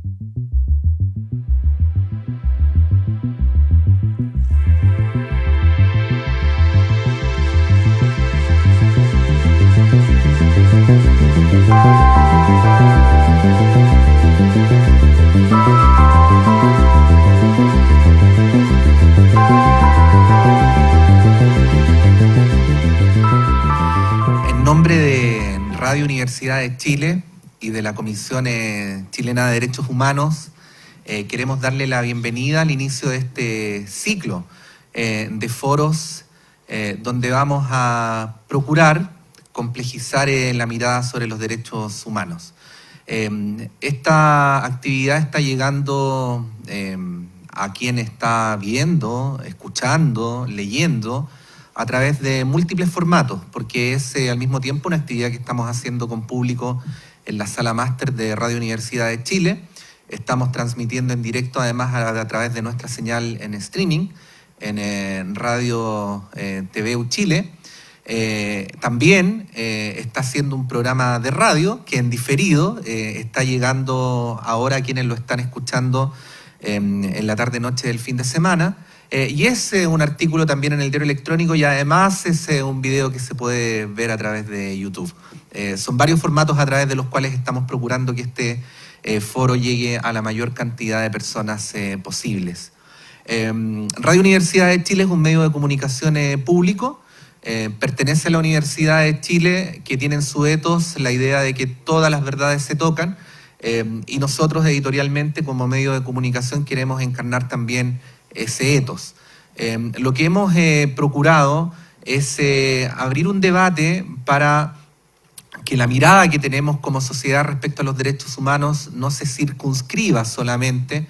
En nombre de Radio Universidad de Chile y de la Comisión Chilena de Derechos Humanos, queremos darle la bienvenida al inicio de este ciclo de foros donde vamos a procurar complejizar la mirada sobre los derechos humanos. Esta actividad está llegando a quien está viendo, escuchando, leyendo a través de múltiples formatos, porque es al mismo tiempo una actividad que estamos haciendo con público en la sala máster de Radio Universidad de Chile. Estamos transmitiendo en directo además a través de nuestra señal en streaming, en Radio TVU Chile. También está haciendo un programa de radio que en diferido está llegando ahora a quienes lo están escuchando en la tarde-noche del fin de semana. Y es un artículo también en el diario electrónico y además es un video que se puede ver a través de YouTube. Son varios formatos a través de los cuales estamos procurando que este foro llegue a la mayor cantidad de personas posibles. Radio Universidad de Chile es un medio de comunicación público. Pertenece a la Universidad de Chile, que tiene en su ethos la idea de que todas las verdades se tocan, y nosotros editorialmente como medio de comunicación queremos encarnar también ese ethos. Lo que hemos procurado es abrir un debate para que la mirada que tenemos como sociedad respecto a los derechos humanos no se circunscriba solamente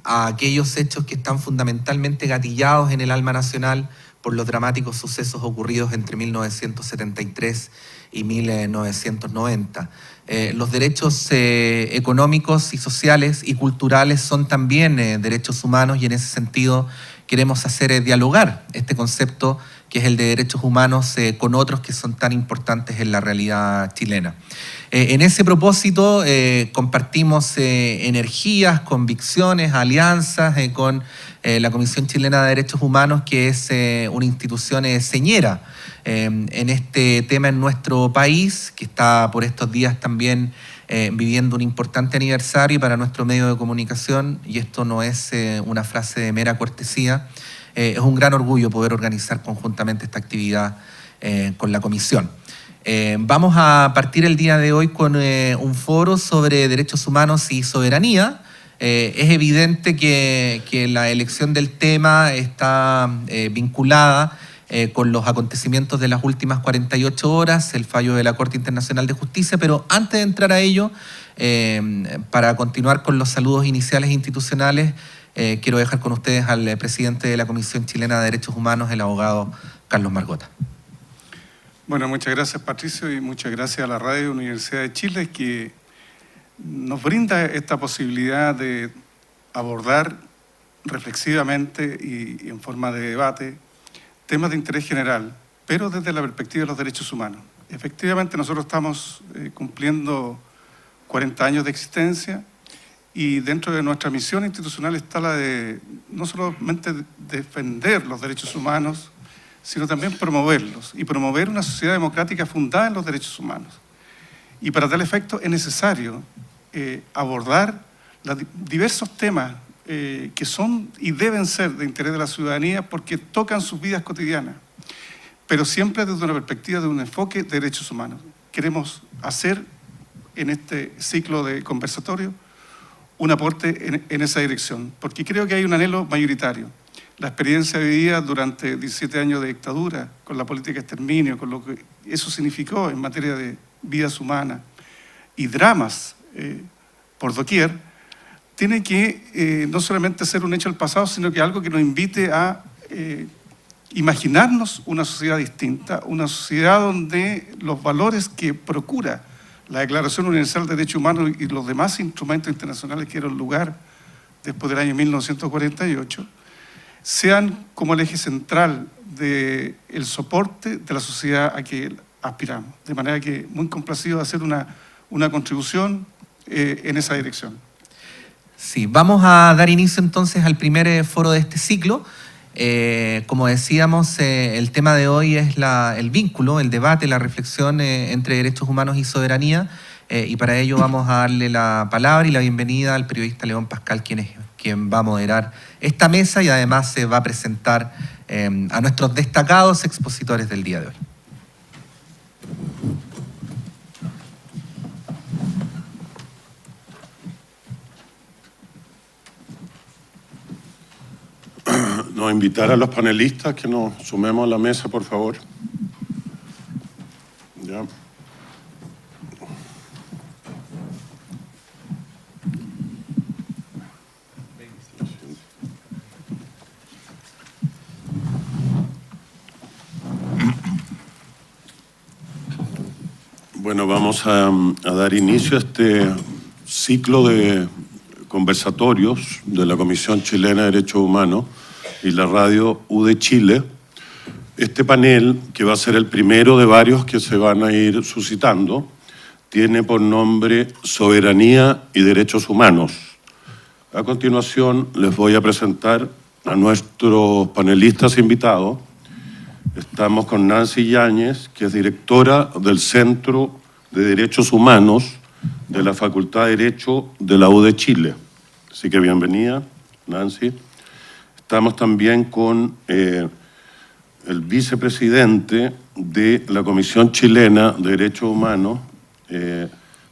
a aquellos hechos que están fundamentalmente gatillados en el alma nacional por los dramáticos sucesos ocurridos entre 1973 y 1990. Los derechos económicos y sociales y culturales son también derechos humanos y en ese sentido queremos hacer dialogar este concepto que es el de derechos humanos con otros que son tan importantes en la realidad chilena. En ese propósito compartimos energías, convicciones, alianzas con la Comisión Chilena de Derechos Humanos, que es una institución señera en este tema en nuestro país, que está por estos días también viviendo un importante aniversario para nuestro medio de comunicación, y esto no es una frase de mera cortesía. Es un gran orgullo poder organizar conjuntamente esta actividad con la Comisión. Vamos a partir el día de hoy con un foro sobre derechos humanos y soberanía. Es evidente que la elección del tema está vinculada con los acontecimientos de las últimas 48 horas, el fallo de la Corte Internacional de Justicia, pero antes de entrar a ello, para continuar con los saludos iniciales institucionales, quiero dejar con ustedes al presidente de la Comisión Chilena de Derechos Humanos, el abogado Carlos Margota. Bueno, muchas gracias, Patricio, y muchas gracias a la Radio Universidad de Chile, que nos brinda esta posibilidad de abordar reflexivamente y en forma de debate temas de interés general, pero desde la perspectiva de los derechos humanos. Efectivamente, nosotros estamos cumpliendo 40 años de existencia y dentro de nuestra misión institucional está la de no solamente defender los derechos humanos, sino también promoverlos y promover una sociedad democrática fundada en los derechos humanos. Y para tal efecto es necesario abordar diversos temas que son y deben ser de interés de la ciudadanía porque tocan sus vidas cotidianas, pero siempre desde una perspectiva de un enfoque de derechos humanos. Queremos hacer en este ciclo de conversatorio un aporte en esa dirección, porque creo que hay un anhelo mayoritario. La experiencia vivida durante 17 años de dictadura, con la política de exterminio, con lo que eso significó en materia de vidas humanas y dramas por doquier, tiene que no solamente ser un hecho del pasado, sino que algo que nos invite a imaginarnos una sociedad distinta, una sociedad donde los valores que procura la Declaración Universal de Derechos Humanos y los demás instrumentos internacionales que dieron lugar después del año 1948, sean como el eje central del soporte de la sociedad a que aspiramos. De manera que muy complacido de hacer una contribución en esa dirección. Sí, vamos a dar inicio entonces al primer foro de este ciclo. Como decíamos, el tema de hoy es el vínculo, el debate, la reflexión entre derechos humanos y soberanía, y para ello vamos a darle la palabra y la bienvenida al periodista León Pascal, quien va a moderar esta mesa y además se va a presentar a nuestros destacados expositores del día de hoy. No, invitar a los panelistas que nos sumemos a la mesa, por favor. Ya. Bueno, vamos a dar inicio a este ciclo de conversatorios de la Comisión Chilena de Derechos Humanos y la radio UD Chile. Este panel, que va a ser el primero de varios que se van a ir suscitando, tiene por nombre Soberanía y Derechos Humanos. A continuación les voy a presentar a nuestros panelistas invitados. Estamos con Nancy Yáñez, que es directora del Centro de Derechos Humanos de la Facultad de Derecho de la UD Chile. Así que bienvenida, Nancy. Estamos también con el vicepresidente de la Comisión Chilena de Derechos Humanos,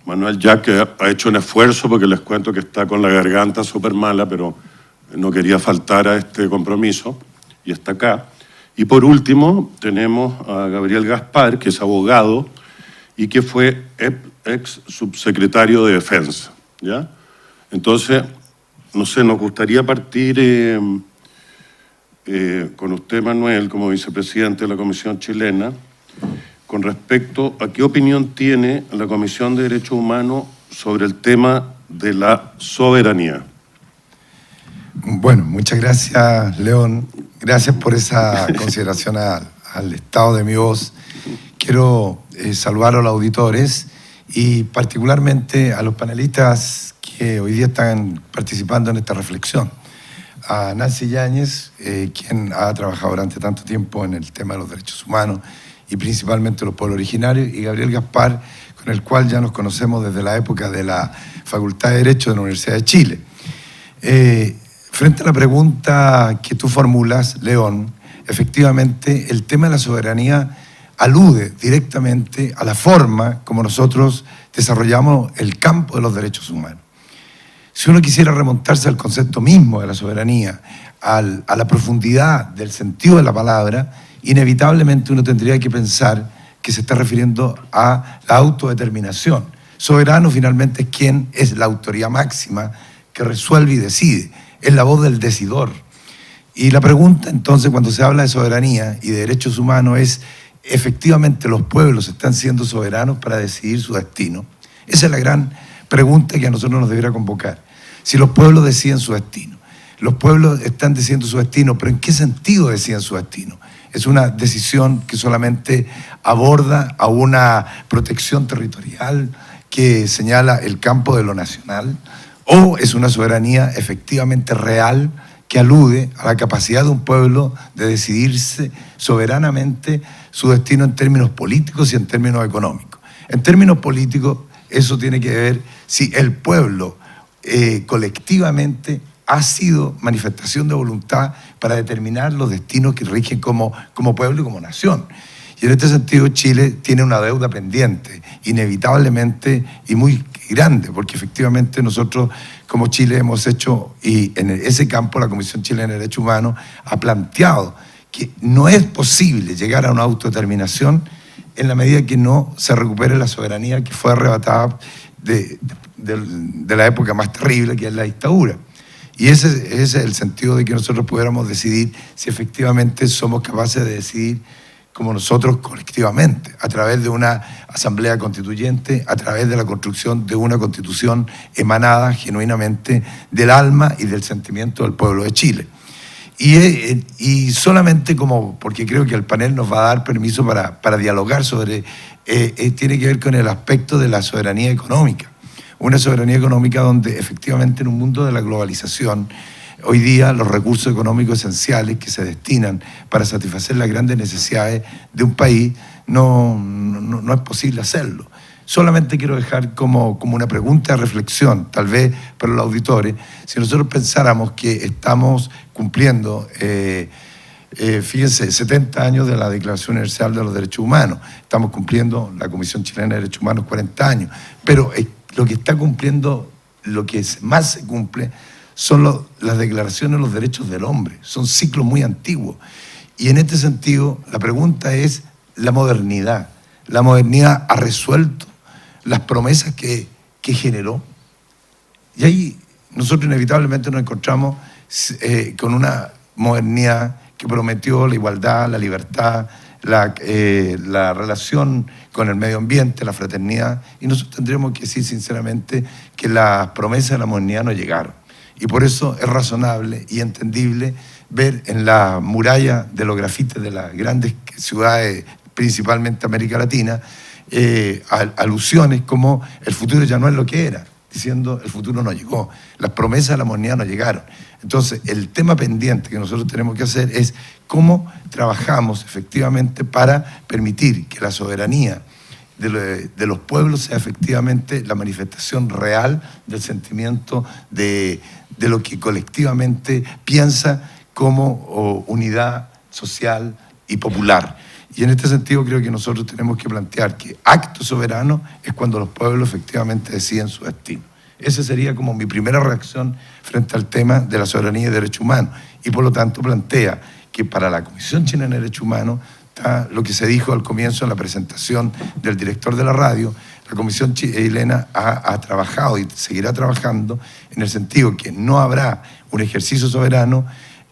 Manuel Jack, que ha hecho un esfuerzo porque les cuento que está con la garganta súper mala, pero no quería faltar a este compromiso y está acá. Y por último tenemos a Gabriel Gaspar, que es abogado y que fue ex subsecretario de Defensa, ¿ya? Entonces, no sé, nos gustaría partir con usted, Manuel, como vicepresidente de la Comisión Chilena, con respecto a qué opinión tiene la Comisión de Derechos Humanos sobre el tema de la soberanía. Bueno, muchas gracias, León. Gracias por esa consideración al estado de mi voz. Quiero saludar a los auditores y particularmente a los panelistas que hoy día están participando en esta reflexión. A Nancy Yáñez, quien ha trabajado durante tanto tiempo en el tema de los derechos humanos y principalmente los pueblos originarios, y Gabriel Gaspar, con el cual ya nos conocemos desde la época de la Facultad de Derecho de la Universidad de Chile. Frente a la pregunta que tú formulas, León, efectivamente el tema de la soberanía alude directamente a la forma como nosotros desarrollamos el campo de los derechos humanos. Si uno quisiera remontarse al concepto mismo de la soberanía, a la profundidad del sentido de la palabra, inevitablemente uno tendría que pensar que se está refiriendo a la autodeterminación. Soberano finalmente es quien es la autoridad máxima que resuelve y decide, es la voz del decidor. Y la pregunta entonces cuando se habla de soberanía y de derechos humanos es, ¿efectivamente los pueblos están siendo soberanos para decidir su destino? Esa es la gran pregunta que a nosotros nos debería convocar. Si los pueblos deciden su destino, los pueblos están decidiendo su destino, pero ¿en qué sentido deciden su destino? ¿Es una decisión que solamente aborda a una protección territorial que señala el campo de lo nacional? ¿O es una soberanía efectivamente real que alude a la capacidad de un pueblo de decidirse soberanamente su destino en términos políticos y en términos económicos? En términos políticos, eso tiene que ver si el pueblo colectivamente ha sido manifestación de voluntad para determinar los destinos que rigen como pueblo y como nación. Y en este sentido Chile tiene una deuda pendiente, inevitablemente y muy grande, porque efectivamente nosotros como Chile hemos hecho, y en ese campo la Comisión Chilena de Derechos Humanos ha planteado que no es posible llegar a una autodeterminación en la medida que no se recupere la soberanía que fue arrebatada de la época más terrible, que es la dictadura. Y ese es el sentido de que nosotros pudiéramos decidir si efectivamente somos capaces de decidir como nosotros colectivamente, a través de una asamblea constituyente, a través de la construcción de una constitución emanada genuinamente del alma y del sentimiento del pueblo de Chile. Y solamente porque creo que el panel nos va a dar permiso para dialogar sobre, tiene que ver con el aspecto de la soberanía económica. una soberanía económica donde efectivamente en un mundo de la globalización, hoy día los recursos económicos esenciales que se destinan para satisfacer las grandes necesidades de un país no es posible hacerlo. Solamente quiero dejar como una pregunta de reflexión, tal vez para los auditores, si nosotros pensáramos que estamos cumpliendo, fíjense, 70 años de la Declaración Universal de los Derechos Humanos, estamos cumpliendo la Comisión Chilena de Derechos Humanos 40 años, pero lo que está cumpliendo, lo que más se cumple, son las declaraciones de los derechos del hombre, son ciclos muy antiguos. Y en este sentido, la pregunta es la modernidad. La modernidad ha resuelto las promesas que generó. Y ahí nosotros inevitablemente nos encontramos con una modernidad que prometió la igualdad, la libertad, la relación con el medio ambiente, la fraternidad, y nosotros tendríamos que decir sinceramente que las promesas de la modernidad no llegaron. Y por eso es razonable y entendible ver en la muralla de los grafitis de las grandes ciudades, principalmente América Latina, alusiones como el futuro ya no es lo que era, diciendo el futuro no llegó, las promesas de la modernidad no llegaron. Entonces, el tema pendiente que nosotros tenemos que hacer es cómo trabajamos efectivamente para permitir que la soberanía de los pueblos sea efectivamente la manifestación real del sentimiento de lo que colectivamente piensa como unidad social y popular. Y en este sentido creo que nosotros tenemos que plantear que acto soberano es cuando los pueblos efectivamente deciden su destino. Esa sería como mi primera reacción frente al tema de la soberanía y derechos humanos. Y por lo tanto plantea que para la Comisión Chilena de Derechos Humanos está lo que se dijo al comienzo en la presentación del director de la radio. La Comisión Chilena ha trabajado y seguirá trabajando en el sentido que no habrá un ejercicio soberano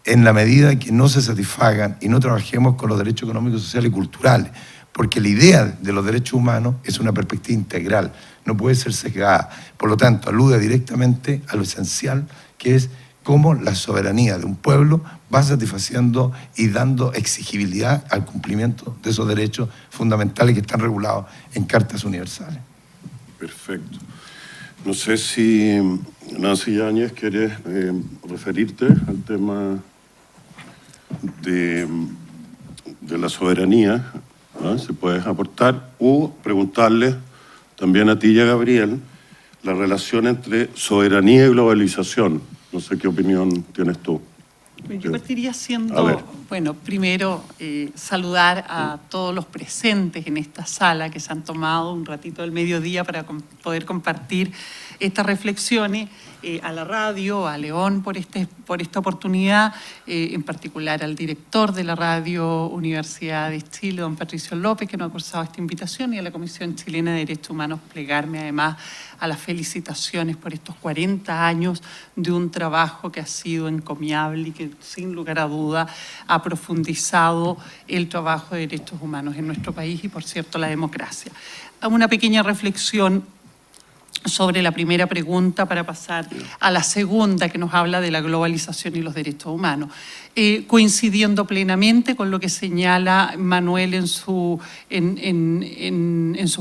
en la medida que no se satisfagan y no trabajemos con los derechos económicos, sociales y culturales, porque la idea de los derechos humanos es una perspectiva integral, no puede ser sesgada. Por lo tanto, alude directamente a lo esencial, que es cómo la soberanía de un pueblo va satisfaciendo y dando exigibilidad al cumplimiento de esos derechos fundamentales que están regulados en cartas universales. Perfecto. No sé si Nancy Yáñez quiere referirte al tema de la soberanía, ¿no? Si puedes aportar, o preguntarle también a ti y a Gabriel la relación entre soberanía y globalización. No sé qué opinión tienes tú. Yo partiría haciendo, bueno, primero saludar a todos los presentes en esta sala que se han tomado un ratito del mediodía para poder compartir estas reflexiones, a la radio, a León por esta oportunidad, en particular al director de la Radio Universidad de Chile, don Patricio López, que nos ha cursado esta invitación, y a la Comisión Chilena de Derechos Humanos, plegarme además a las felicitaciones por estos 40 años de un trabajo que ha sido encomiable y que sin lugar a duda ha profundizado el trabajo de derechos humanos en nuestro país y, por cierto, la democracia. Una pequeña reflexión sobre la primera pregunta para pasar a la segunda, que nos habla de la globalización y los derechos humanos. Coincidiendo plenamente con lo que señala Manuel en sus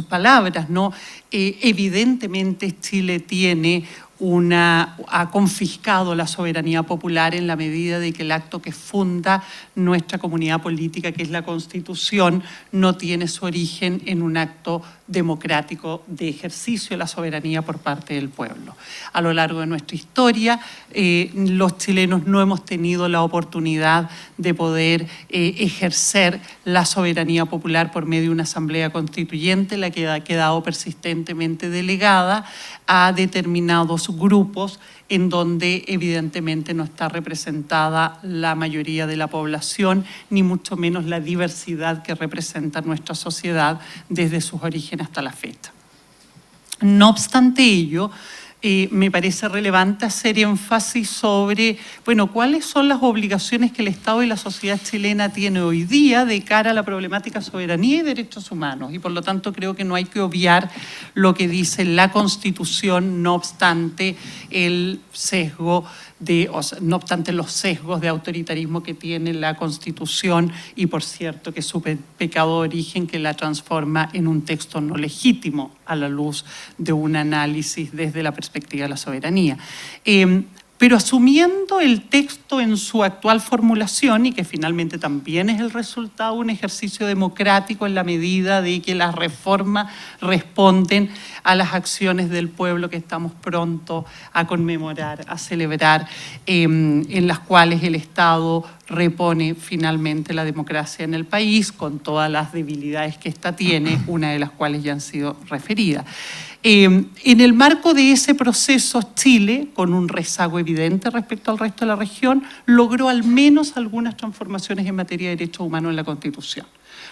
palabras, ¿no? Evidentemente Chile ha confiscado la soberanía popular en la medida de que el acto que funda nuestra comunidad política, que es la Constitución, no tiene su origen en un acto democrático de ejercicio de la soberanía por parte del pueblo. A lo largo de nuestra historia, los chilenos no hemos tenido la oportunidad de poder ejercer la soberanía popular por medio de una asamblea constituyente, la que ha quedado persistentemente delegada a determinados grupos en donde evidentemente no está representada la mayoría de la población, ni mucho menos la diversidad que representa nuestra sociedad desde sus orígenes hasta la fecha. No obstante ello, me parece relevante hacer énfasis sobre, bueno, cuáles son las obligaciones que el Estado y la sociedad chilena tiene hoy día de cara a la problemática soberanía y derechos humanos. Y por lo tanto creo que no hay que obviar lo que dice la Constitución, no obstante el sesgo no obstante los sesgos de autoritarismo que tiene la Constitución y, por cierto, que su pecado de origen que la transforma en un texto no legítimo a la luz de un análisis desde la perspectiva de la soberanía. Pero asumiendo el texto en su actual formulación y que finalmente también es el resultado de un ejercicio democrático en la medida de que las reformas responden a las acciones del pueblo que estamos pronto a conmemorar, a celebrar, en las cuales el Estado repone finalmente la democracia en el país con todas las debilidades que ésta tiene, una de las cuales ya han sido referidas. En el marco de ese proceso, Chile, con un rezago evidente respecto al resto de la región, logró al menos algunas transformaciones en materia de derechos humanos en la Constitución.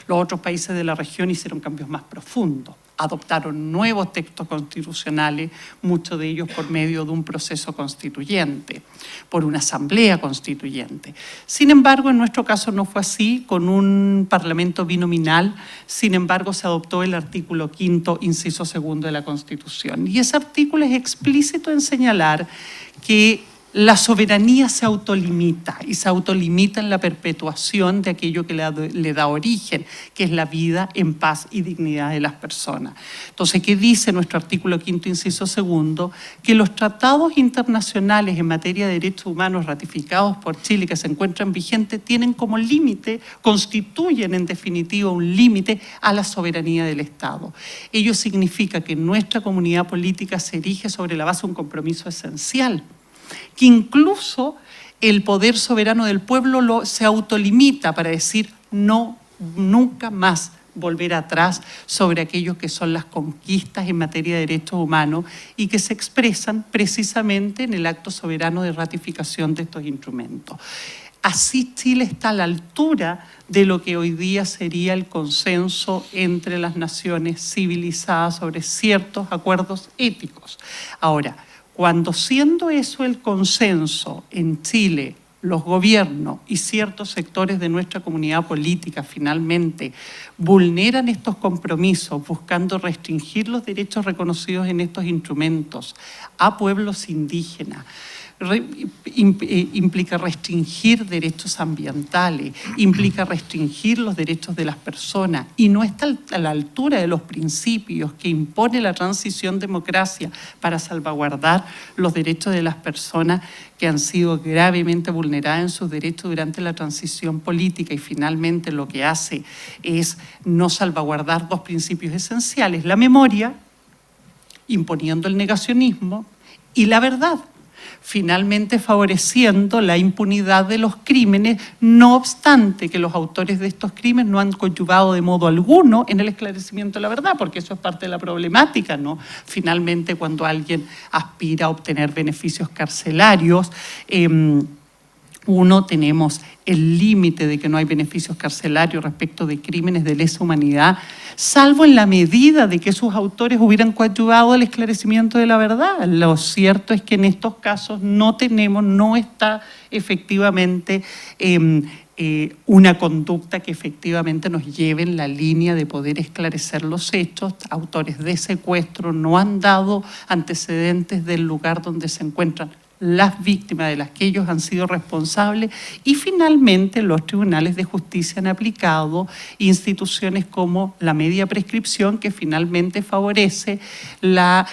Los otros países de la región hicieron cambios más profundos, adoptaron nuevos textos constitucionales, muchos de ellos por medio de un proceso constituyente, por una asamblea constituyente. Sin embargo, en nuestro caso no fue así, con un parlamento binominal. Sin embargo, se adoptó el artículo 5º, inciso 2 de la Constitución. Y ese artículo es explícito en señalar que la soberanía se autolimita y se autolimita en la perpetuación de aquello que le da origen, que es la vida en paz y dignidad de las personas. Entonces, ¿qué dice nuestro artículo 5º, inciso 2? Que los tratados internacionales en materia de derechos humanos ratificados por Chile que se encuentran vigentes tienen como límite, constituyen en definitiva un límite a la soberanía del Estado. Ello significa que nuestra comunidad política se erige sobre la base de un compromiso esencial, que incluso el poder soberano del pueblo se autolimita para decir no, nunca más volver atrás sobre aquello que son las conquistas en materia de derechos humanos y que se expresan precisamente en el acto soberano de ratificación de estos instrumentos. Así Chile está a la altura de lo que hoy día sería el consenso entre las naciones civilizadas sobre ciertos acuerdos éticos. Ahora, cuando siendo eso el consenso en Chile, los gobiernos y ciertos sectores de nuestra comunidad política finalmente vulneran estos compromisos buscando restringir los derechos reconocidos en estos instrumentos a pueblos indígenas, implica restringir derechos ambientales, implica restringir los derechos de las personas y no está a la altura de los principios que impone la transición democracia para salvaguardar los derechos de las personas que han sido gravemente vulneradas en sus derechos durante la transición política y finalmente lo que hace es no salvaguardar dos principios esenciales, la memoria, imponiendo el negacionismo, y la verdad, finalmente favoreciendo la impunidad de los crímenes, no obstante que los autores de estos crímenes no han coadyuvado de modo alguno en el esclarecimiento de la verdad, porque eso es parte de la problemática, ¿no? Finalmente, cuando alguien aspira a obtener beneficios carcelarios, tenemos el límite de que no hay beneficios carcelarios respecto de crímenes de lesa humanidad, salvo en la medida de que sus autores hubieran coadyuvado al esclarecimiento de la verdad. Lo cierto es que en estos casos no está efectivamente una conducta que efectivamente nos lleve en la línea de poder esclarecer los hechos. Autores de secuestro no han dado antecedentes del lugar donde se encuentran las víctimas de las que ellos han sido responsables y finalmente los tribunales de justicia han aplicado instituciones como la media prescripción que finalmente favorece la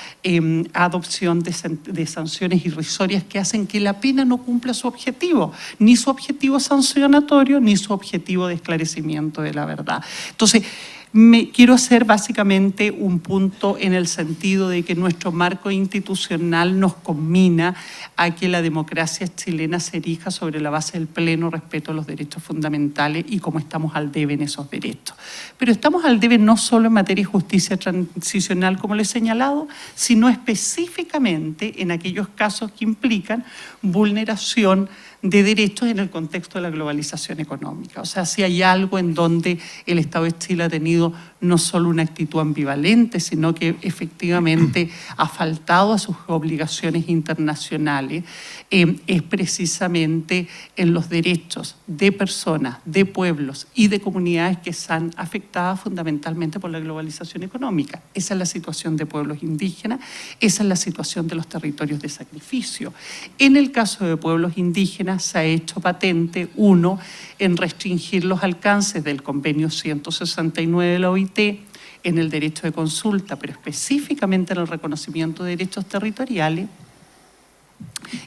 adopción de sanciones irrisorias que hacen que la pena no cumpla su objetivo, ni su objetivo sancionatorio ni su objetivo de esclarecimiento de la verdad. Entonces, quiero hacer básicamente un punto en el sentido de que nuestro marco institucional nos conmina a que la democracia chilena se erija sobre la base del pleno respeto a los derechos fundamentales y cómo estamos al debe en esos derechos. Pero estamos al debe no solo en materia de justicia transicional, como le he señalado, sino específicamente en aquellos casos que implican vulneración de derechos en el contexto de la globalización económica. O sea, si hay algo en donde el Estado de Chile ha tenido no solo una actitud ambivalente, sino que efectivamente ha faltado a sus obligaciones internacionales, es precisamente en los derechos de personas, de pueblos y de comunidades que están afectadas fundamentalmente por la globalización económica. Esa es la situación de pueblos indígenas, esa es la situación de los territorios de sacrificio. En el caso de pueblos indígenas se ha hecho patente, uno, en restringir los alcances del convenio 169 de la OIT en el derecho de consulta, pero específicamente en el reconocimiento de derechos territoriales.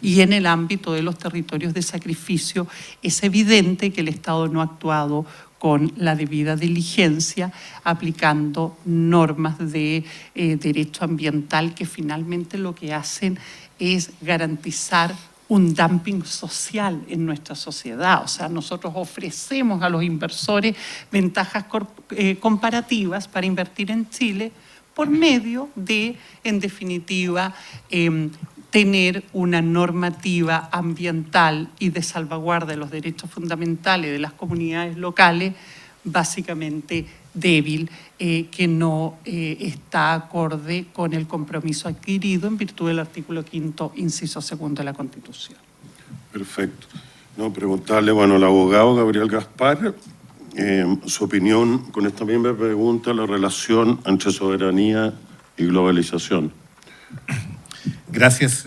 Y en el ámbito de los territorios de sacrificio es evidente que el Estado no ha actuado con la debida diligencia, aplicando normas de derecho ambiental que finalmente lo que hacen es garantizar un dumping social en nuestra sociedad. O sea, nosotros ofrecemos a los inversores ventajas comparativas para invertir en Chile por medio de, en definitiva, tener una normativa ambiental y de salvaguarda de los derechos fundamentales de las comunidades locales básicamente débil, que no está acorde con el compromiso adquirido en virtud del artículo 5º, inciso 2 de la Constitución. Perfecto. No, preguntarle, bueno, al abogado Gabriel Gaspar, su opinión con esta misma pregunta, la relación entre soberanía y globalización. Gracias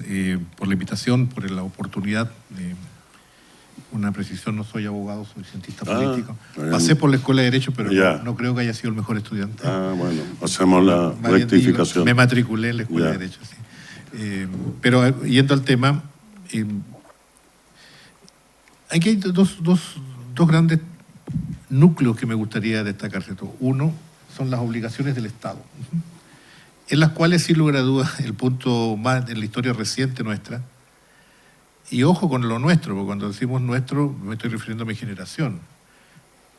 por la invitación, por la oportunidad. Una precisión, no soy abogado, soy cientista político. Pasé por la Escuela de Derecho, pero no creo que haya sido el mejor estudiante. Bueno, hacemos la rectificación. Me matriculé en la Escuela de Derecho, sí. Pero yendo al tema, aquí hay dos grandes núcleos que me gustaría destacar, ¿cierto? Uno son las obligaciones del Estado, en las cuales, sin lugar a dudas, el punto más en la historia reciente nuestra, y ojo con lo nuestro, porque cuando decimos nuestro me estoy refiriendo a mi generación,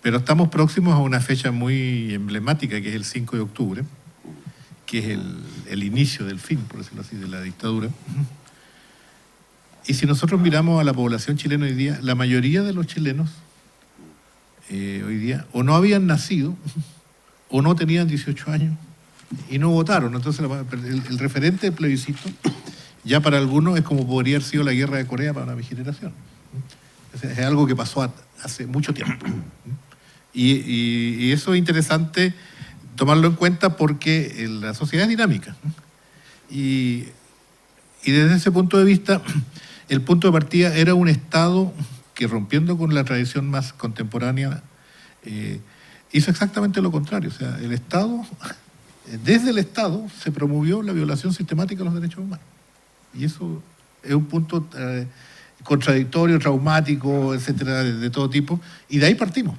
pero estamos próximos a una fecha muy emblemática, que es el 5 de octubre, que es el inicio del fin, por decirlo así, de la dictadura. Y si nosotros miramos a la población chilena hoy día, la mayoría de los chilenos hoy día o no habían nacido o no tenían 18 años y no votaron. Entonces el referente del plebiscito ya para algunos es como podría haber sido la guerra de Corea para mi generación. Es algo que pasó hace mucho tiempo. Y eso es interesante tomarlo en cuenta porque la sociedad es dinámica. Y desde ese punto de vista, el punto de partida era un Estado que, rompiendo con la tradición más contemporánea, hizo exactamente lo contrario. O sea, el Estado, desde el Estado, se promovió la violación sistemática de los derechos humanos. Y eso es un punto contradictorio, traumático, etcétera, de todo tipo. Y de ahí partimos.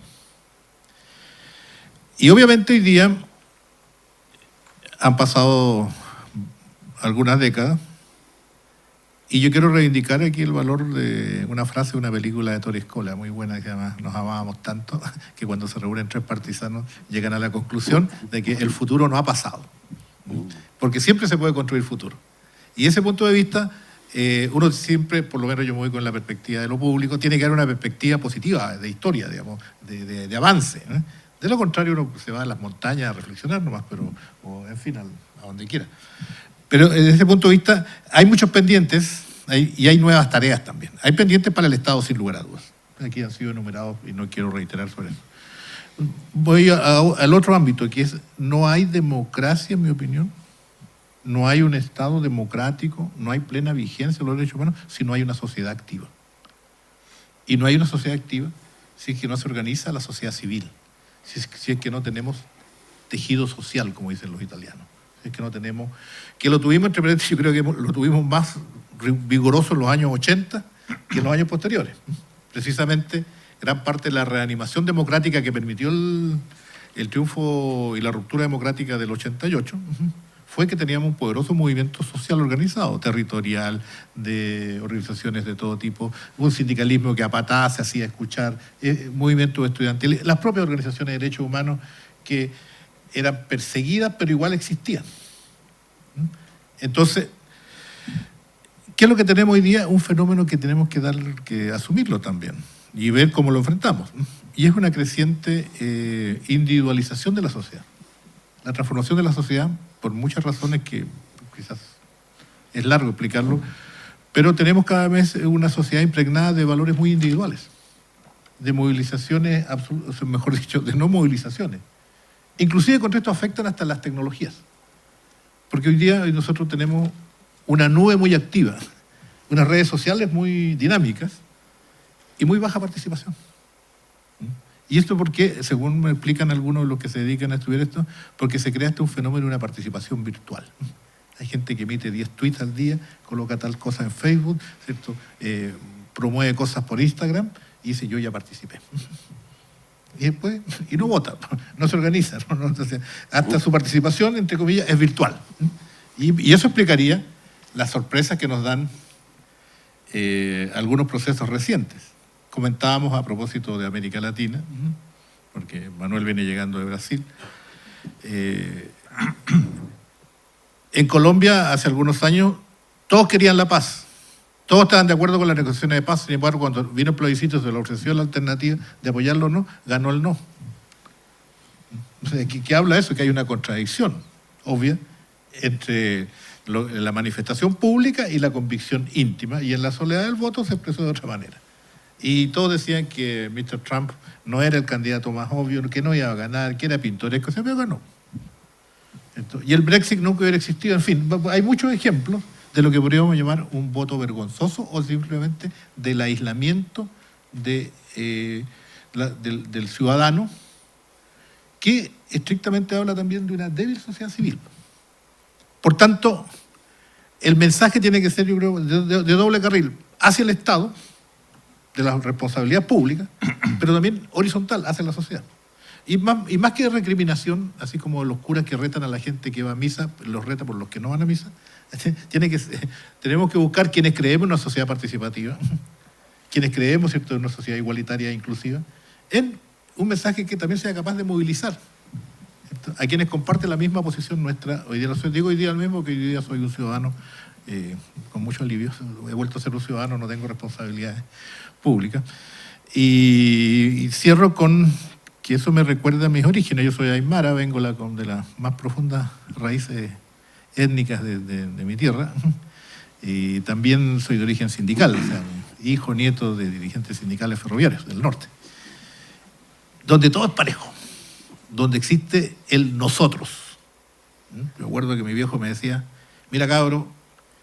Y obviamente hoy día han pasado algunas décadas y yo quiero reivindicar aquí el valor de una frase de una película de Tore Scola muy buena, que se llama Nos amábamos tanto, que cuando se reúnen tres partisanos llegan a la conclusión de que el futuro no ha pasado, porque siempre se puede construir futuro. Y ese punto de vista, uno siempre, por lo menos yo me voy con la perspectiva de lo público, tiene que haber una perspectiva positiva, de historia, digamos, de avance, ¿eh? De lo contrario, uno se va a las montañas a reflexionar nomás, pero, o, en fin, a donde quiera. Pero desde ese punto de vista, hay muchos pendientes y hay nuevas tareas también. Hay pendientes para el Estado, sin lugar a dudas. Aquí han sido enumerados y no quiero reiterar sobre eso. Voy al otro ámbito, que es, no hay democracia, en mi opinión. No hay un Estado democrático, no hay plena vigencia de los derechos humanos si no hay una sociedad activa. Y no hay una sociedad activa si es que no se organiza la sociedad civil, si es que no tenemos tejido social, como dicen los italianos. Si es que no tenemos, que lo tuvimos, entre paréntesis, yo creo que lo tuvimos más vigoroso en los años 80 que en los años posteriores. Precisamente, gran parte de la reanimación democrática que permitió el triunfo y la ruptura democrática del 88, fue que teníamos un poderoso movimiento social organizado, territorial, de organizaciones de todo tipo, un sindicalismo que a patadas se hacía escuchar, movimientos estudiantiles, las propias organizaciones de derechos humanos que eran perseguidas pero igual existían. Entonces, ¿qué es lo que tenemos hoy día? Un fenómeno que tenemos que asumirlo también y ver cómo lo enfrentamos. Y es una creciente individualización de la sociedad. La transformación de la sociedad, por muchas razones que quizás es largo explicarlo, pero tenemos cada vez una sociedad impregnada de valores muy individuales, de movilizaciones, mejor dicho, de no movilizaciones. Inclusive con esto afectan hasta las tecnologías. Porque hoy día nosotros tenemos una nube muy activa, unas redes sociales muy dinámicas y muy baja participación. Y esto porque, según me explican algunos de los que se dedican a estudiar esto, porque se crea hasta un fenómeno de una participación virtual. Hay gente que emite 10 tweets al día, coloca tal cosa en Facebook, ¿cierto? Promueve cosas por Instagram y dice, yo ya participé. Y después, y no vota, no se organiza, ¿no? Entonces, hasta su participación, entre comillas, es virtual. Y eso explicaría las sorpresas que nos dan algunos procesos recientes. Comentábamos a propósito de América Latina, porque Manuel viene llegando de Brasil. En Colombia, hace algunos años, todos querían la paz. Todos estaban de acuerdo con las negociaciones de paz. Sin embargo, cuando vino el plebiscito, se le ofreció la alternativa de apoyarlo o no, ganó el no. O sea, ¿qué habla eso? Que hay una contradicción obvia entre la manifestación pública y la convicción íntima. Y en la soledad del voto se expresó de otra manera. Y todos decían que Mr. Trump no era el candidato más obvio, que no iba a ganar, que era pintoresco, pero ganó. Y el Brexit nunca hubiera existido. En fin, hay muchos ejemplos de lo que podríamos llamar un voto vergonzoso o simplemente del aislamiento del ciudadano, que estrictamente habla también de una débil sociedad civil. Por tanto, el mensaje tiene que ser, yo creo, de doble carril, hacia el Estado, de la responsabilidad pública, pero también horizontal, hacia la sociedad. Y más que recriminación, así como los curas que retan a la gente que va a misa, los reta por los que no van a misa, tenemos que buscar quienes creemos en una sociedad participativa, quienes creemos, ¿cierto?, en una sociedad igualitaria e inclusiva, en un mensaje que también sea capaz de movilizar, ¿cierto?, a quienes comparten la misma posición nuestra. Hoy día digo hoy día el mismo, que hoy día soy un ciudadano con mucho alivio, he vuelto a ser un ciudadano, no tengo responsabilidades públicas. Y cierro con que eso me recuerda a mis orígenes. Yo soy aymara, vengo de las más profundas raíces étnicas de mi tierra, y también soy de origen sindical, o sea, hijo, nieto de dirigentes sindicales ferroviarios del norte, donde todo es parejo, donde existe el nosotros. Me acuerdo que mi viejo me decía, mira cabro,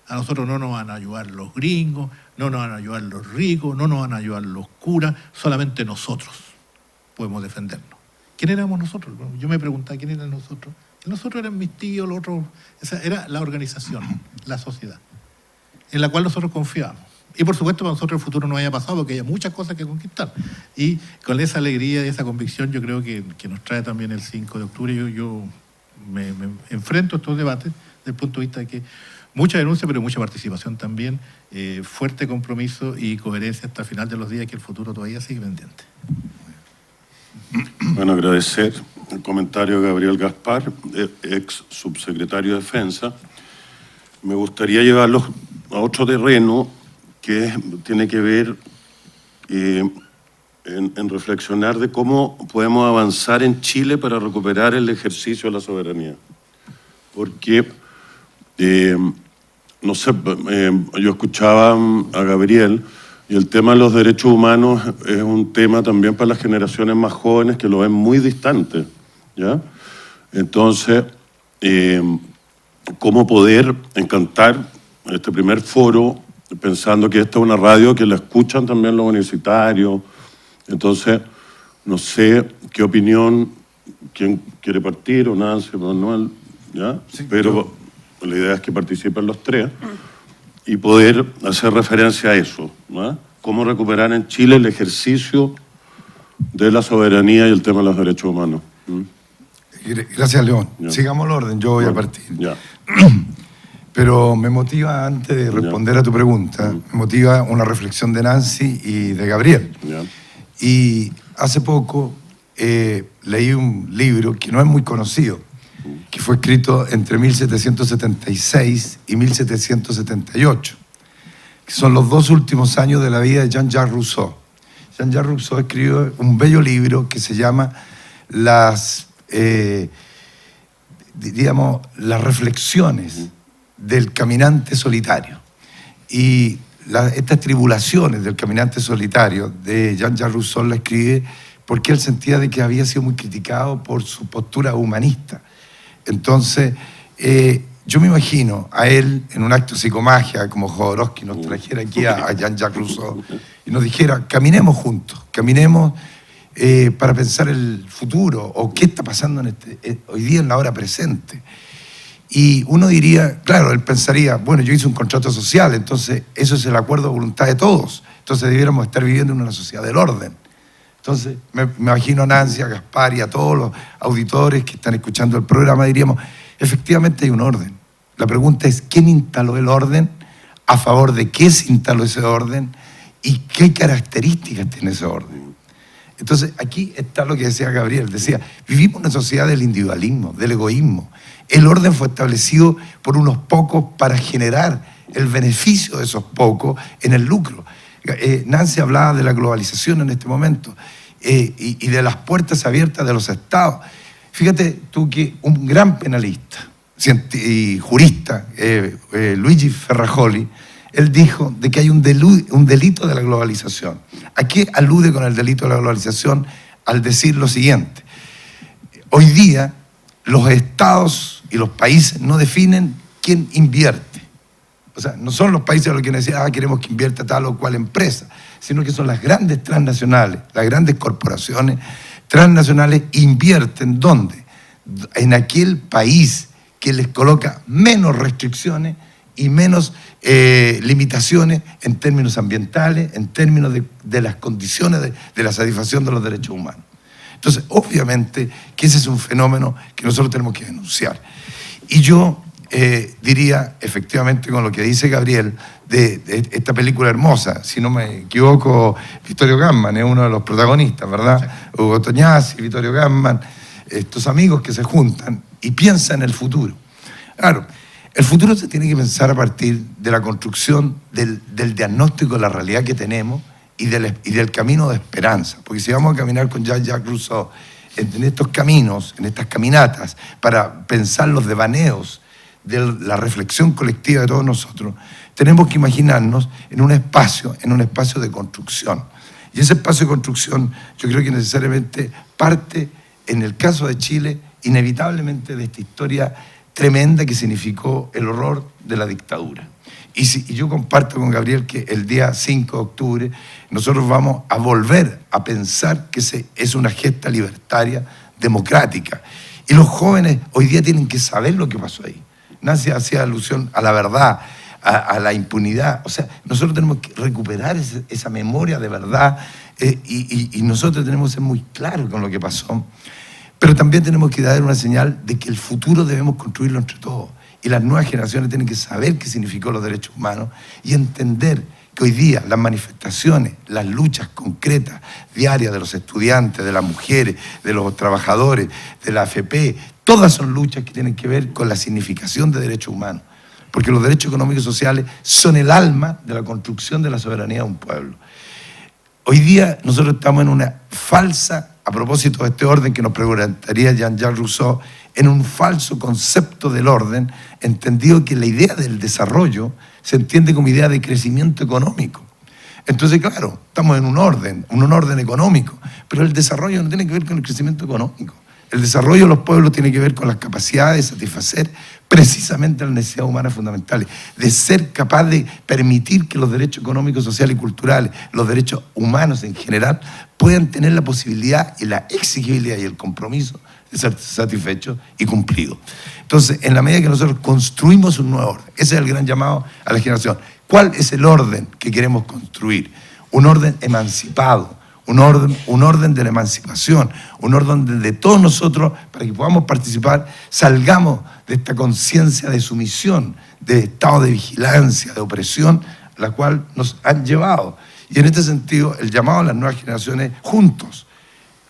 a nosotros no nos van a ayudar los gringos, no nos van a ayudar los ricos, no nos van a ayudar los curas, solamente nosotros podemos defendernos. ¿Quién éramos nosotros? Yo me preguntaba, ¿quién eran nosotros? Nosotros eran mis tíos, los otros. Esa era la organización, la sociedad, en la cual nosotros confiábamos. Y por supuesto para nosotros el futuro no haya pasado, porque hay muchas cosas que conquistar. Y con esa alegría y esa convicción yo creo que nos trae también el 5 de octubre. Yo me enfrento a estos debates desde el punto de vista de que mucha denuncia, pero mucha participación también, fuerte compromiso y coherencia hasta el final de los días, que el futuro todavía sigue pendiente. Bueno, agradecer el comentario de Gabriel Gaspar, ex subsecretario de Defensa. Me gustaría llevarlos a otro terreno que tiene que ver en reflexionar de cómo podemos avanzar en Chile para recuperar el ejercicio de la soberanía. Porque, no sé, yo escuchaba a Gabriel, y el tema de los derechos humanos es un tema también para las generaciones más jóvenes que lo ven muy distante, ¿ya? Entonces, ¿cómo poder encantar este primer foro pensando que esta es una radio que la escuchan también los universitarios? Entonces, no sé qué opinión, quién quiere partir, o Nancy, Manuel, ¿ya? Sí, pero la idea es que participen los tres y poder hacer referencia a eso, ¿no? Cómo recuperar en Chile el ejercicio de la soberanía y el tema de los derechos humanos. Gracias, León. Ya. Sigamos el orden, yo voy a partir. Ya. Pero me motiva, antes de responder a tu pregunta, me motiva una reflexión de Nancy y de Gabriel. Ya. Y hace poco leí un libro que no es muy conocido, que fue escrito entre 1776 y 1778, que son los 2 últimos años de la vida de Jean-Jacques Rousseau. Jean-Jacques Rousseau escribió un bello libro que se llama diríamos, las reflexiones del caminante solitario. Y estas tribulaciones del caminante solitario de Jean-Jacques Rousseau la escribe porque él sentía de que había sido muy criticado por su postura humanista. Entonces, yo me imagino a él en un acto de psicomagia, como Jodorowsky nos trajera aquí a Jean-Jacques Rousseau y nos dijera, caminemos juntos, caminemos para pensar el futuro o qué está pasando hoy día en la hora presente. Y uno diría, claro, él pensaría, bueno, yo hice un contrato social, entonces eso es el acuerdo de voluntad de todos, entonces debiéramos estar viviendo en una sociedad del orden. Entonces me imagino a Nancy, a Gaspar y a todos los auditores que están escuchando el programa, diríamos, efectivamente hay un orden. La pregunta es, ¿quién instaló el orden? ¿A favor de qué se instaló ese orden? ¿Y qué características tiene ese orden? Entonces, aquí está lo que decía Gabriel. Decía, vivimos en una sociedad del individualismo, del egoísmo. El orden fue establecido por unos pocos para generar el beneficio de esos pocos en el lucro. Nancy hablaba de la globalización en este momento y de las puertas abiertas de los estados. Fíjate tú que un gran penalista y jurista, Luigi Ferrajoli, él dijo de que hay un delito de la globalización. ¿A qué alude con el delito de la globalización? Al decir lo siguiente. Hoy día los estados y los países no definen quién invierte. O sea, no son los países los que decían, queremos que invierta tal o cual empresa, sino que son las grandes transnacionales, las grandes corporaciones transnacionales invierten ¿dónde? En aquel país que les coloca menos restricciones y menos limitaciones en términos ambientales, en términos de las condiciones de la satisfacción de los derechos humanos. Entonces, obviamente que ese es un fenómeno que nosotros tenemos que denunciar. Y yo diría, efectivamente, con lo que dice Gabriel, de esta película hermosa, si no me equivoco, Vittorio Gassman es uno de los protagonistas, ¿verdad? Sí. Hugo Tognazzi, Vittorio Gassman, estos amigos que se juntan y piensan en el futuro. Claro, el futuro se tiene que pensar a partir de la construcción del diagnóstico de la realidad que tenemos y del camino de esperanza. Porque si vamos a caminar con Jean-Jacques Rousseau en estos caminos, en estas caminatas, para pensar los devaneos de la reflexión colectiva de todos nosotros, tenemos que imaginarnos en un espacio de construcción. Y ese espacio de construcción yo creo que necesariamente parte, en el caso de Chile, inevitablemente de esta historia tremenda que significó el horror de la dictadura. Y yo comparto con Gabriel que el día 5 de octubre nosotros vamos a volver a pensar que es una gesta libertaria, democrática. Y los jóvenes hoy día tienen que saber lo que pasó ahí. Nancy hacía alusión a la verdad, a la impunidad. O sea, nosotros tenemos que recuperar esa memoria de verdad y nosotros tenemos que ser muy claros con lo que pasó. Pero también tenemos que dar una señal de que el futuro debemos construirlo entre todos. Y las nuevas generaciones tienen que saber qué significó los derechos humanos y entender que hoy día las manifestaciones, las luchas concretas, diarias de los estudiantes, de las mujeres, de los trabajadores, de la AFP, todas son luchas que tienen que ver con la significación de derechos humanos. Porque los derechos económicos y sociales son el alma de la construcción de la soberanía de un pueblo. Hoy día nosotros estamos en una falsa, a propósito de este orden que nos preguntaría Jean-Jacques Rousseau, en un falso concepto del orden, entendido que la idea del desarrollo se entiende como idea de crecimiento económico. Entonces, claro, estamos en un orden económico, pero el desarrollo no tiene que ver con el crecimiento económico. El desarrollo de los pueblos tiene que ver con las capacidades de satisfacer precisamente las necesidades humanas fundamentales, de ser capaz de permitir que los derechos económicos, sociales y culturales, los derechos humanos en general, puedan tener la posibilidad y la exigibilidad y el compromiso de ser satisfechos y cumplidos. Entonces, en la medida que nosotros construimos un nuevo orden, ese es el gran llamado a la generación. ¿Cuál es el orden que queremos construir? Un orden emancipado, un orden de la emancipación, un orden de todos nosotros para que podamos participar, salgamos de esta conciencia de sumisión, de estado de vigilancia, de opresión, la cual nos han llevado. Y en este sentido, el llamado a las nuevas generaciones, juntos,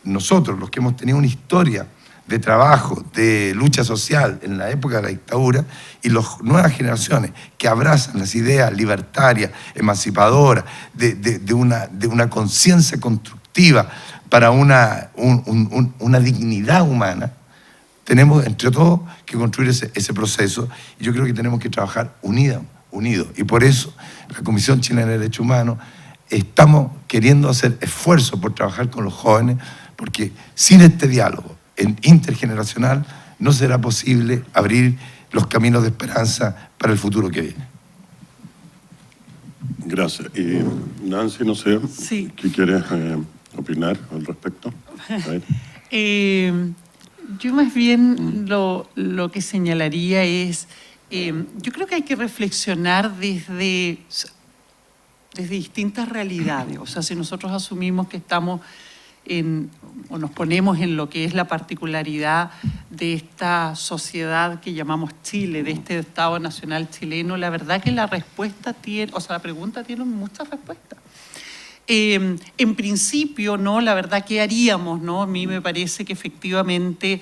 nosotros, los que hemos tenido una historia de trabajo, de lucha social en la época de la dictadura, y las nuevas generaciones que abrazan las ideas libertarias, emancipadoras, de una conciencia constructiva para una dignidad humana, tenemos entre todos que construir ese proceso, y yo creo que tenemos que trabajar unidos. Y por eso la Comisión Chilena de Derechos Humanos estamos queriendo hacer esfuerzos por trabajar con los jóvenes, porque sin este diálogo intergeneracional no será posible abrir los caminos de esperanza para el futuro que viene. Gracias. Y Nancy, no sé, Sí. ¿qué quieres opinar al respecto? A ver. Yo más bien lo que señalaría es, yo creo que hay que reflexionar desde distintas realidades. O sea, si nosotros asumimos que estamos o nos ponemos en lo que es la particularidad de esta sociedad que llamamos Chile, de este Estado Nacional chileno, la verdad que la pregunta tiene muchas respuestas. En principio, ¿no? La verdad, ¿qué haríamos, no? A mí me parece que efectivamente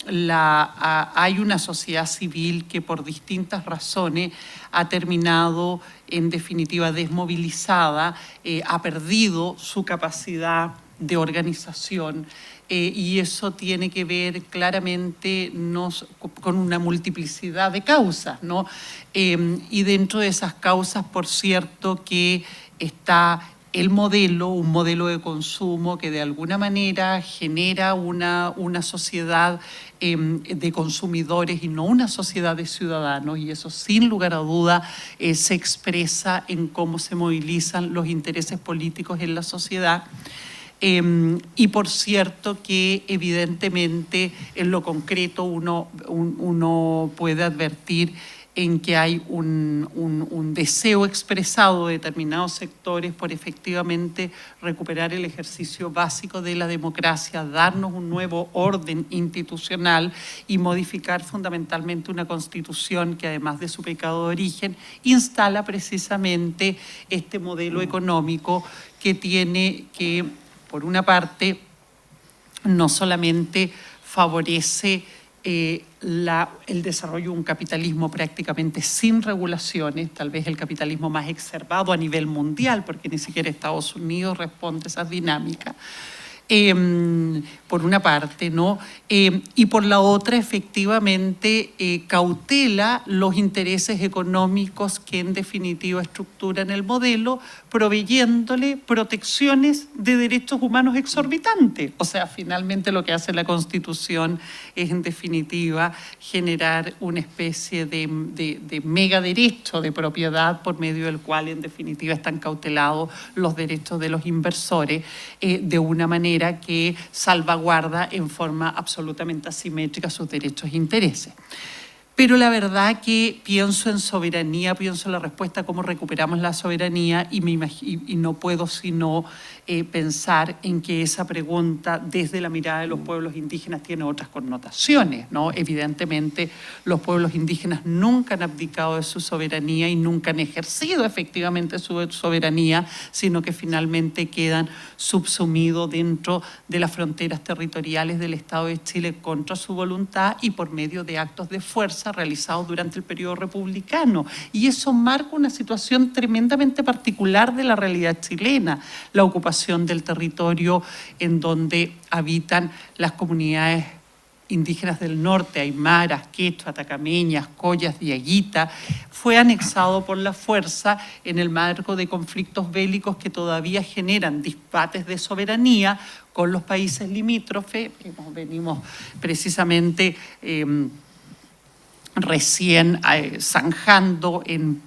hay una sociedad civil que por distintas razones ha terminado, en definitiva, desmovilizada, ha perdido su capacidad de organización, y eso tiene que ver claramente con una multiplicidad de causas, ¿no? Y dentro de esas causas, por cierto, que está un modelo de consumo que de alguna manera genera una sociedad de consumidores y no una sociedad de ciudadanos, y eso sin lugar a duda se expresa en cómo se movilizan los intereses políticos en la sociedad. Y por cierto que evidentemente en lo concreto uno puede advertir en que hay un deseo expresado de determinados sectores por efectivamente recuperar el ejercicio básico de la democracia, darnos un nuevo orden institucional y modificar fundamentalmente una constitución que, además de su pecado de origen, instala precisamente este modelo económico que tiene que, por una parte, no solamente favorece el desarrollo de un capitalismo prácticamente sin regulaciones, tal vez el capitalismo más exacerbado a nivel mundial, porque ni siquiera Estados Unidos responde a esas dinámicas, por una parte, ¿no? Y por la otra, efectivamente, cautela los intereses económicos que en definitiva estructuran el modelo, proveyéndole protecciones de derechos humanos exorbitantes. O sea, finalmente lo que hace la Constitución es, en definitiva, generar una especie de megaderecho de propiedad por medio del cual, en definitiva, están cautelados los derechos de los inversores de una manera que salvaguarda en forma absolutamente asimétrica sus derechos e intereses. Pero la verdad que pienso en soberanía, pienso en la respuesta, cómo recuperamos la soberanía, y no puedo sino pensar en que esa pregunta desde la mirada de los pueblos indígenas tiene otras connotaciones, ¿no? Evidentemente, los pueblos indígenas nunca han abdicado de su soberanía y nunca han ejercido efectivamente su soberanía, sino que finalmente quedan subsumidos dentro de las fronteras territoriales del Estado de Chile contra su voluntad y por medio de actos de fuerza realizados durante el periodo republicano. Y eso marca una situación tremendamente particular de la realidad chilena, la ocupación del territorio en donde habitan las comunidades indígenas del norte, aymaras, quechua, atacameñas, collas, diaguita, fue anexado por la fuerza en el marco de conflictos bélicos que todavía generan dispates de soberanía con los países limítrofes. Venimos precisamente recién zanjando en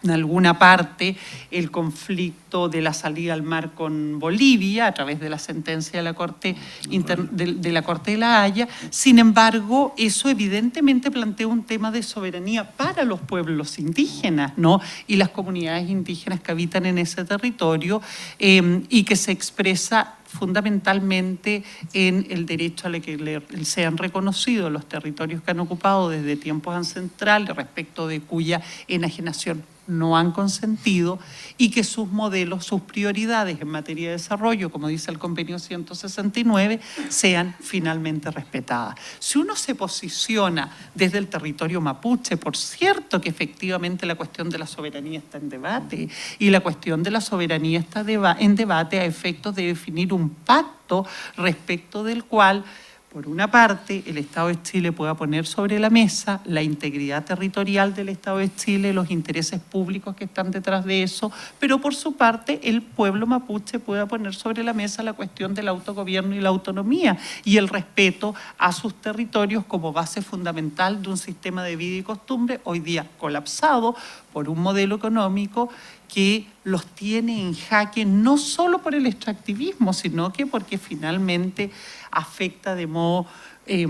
alguna parte el conflicto de la salida al mar con Bolivia a través de la sentencia de la Corte de la Haya. Sin embargo, eso evidentemente plantea un tema de soberanía para los pueblos indígenas, ¿no? Y las comunidades indígenas que habitan en ese territorio, y que se expresa fundamentalmente en el derecho a que sean reconocidos los territorios que han ocupado desde tiempos ancestrales, respecto de cuya enajenación no han consentido, y que sus modelos, sus prioridades en materia de desarrollo, como dice el Convenio 169, sean finalmente respetadas. Si uno se posiciona desde el territorio mapuche, por cierto que efectivamente la cuestión de la soberanía está en debate, y la cuestión de la soberanía está en debate a efectos de definir un pacto respecto del cual por una parte, el Estado de Chile pueda poner sobre la mesa la integridad territorial del Estado de Chile, los intereses públicos que están detrás de eso, pero por su parte el pueblo mapuche pueda poner sobre la mesa la cuestión del autogobierno y la autonomía y el respeto a sus territorios como base fundamental de un sistema de vida y costumbre hoy día colapsado por un modelo económico que los tiene en jaque no solo por el extractivismo, sino que porque finalmente afecta de modo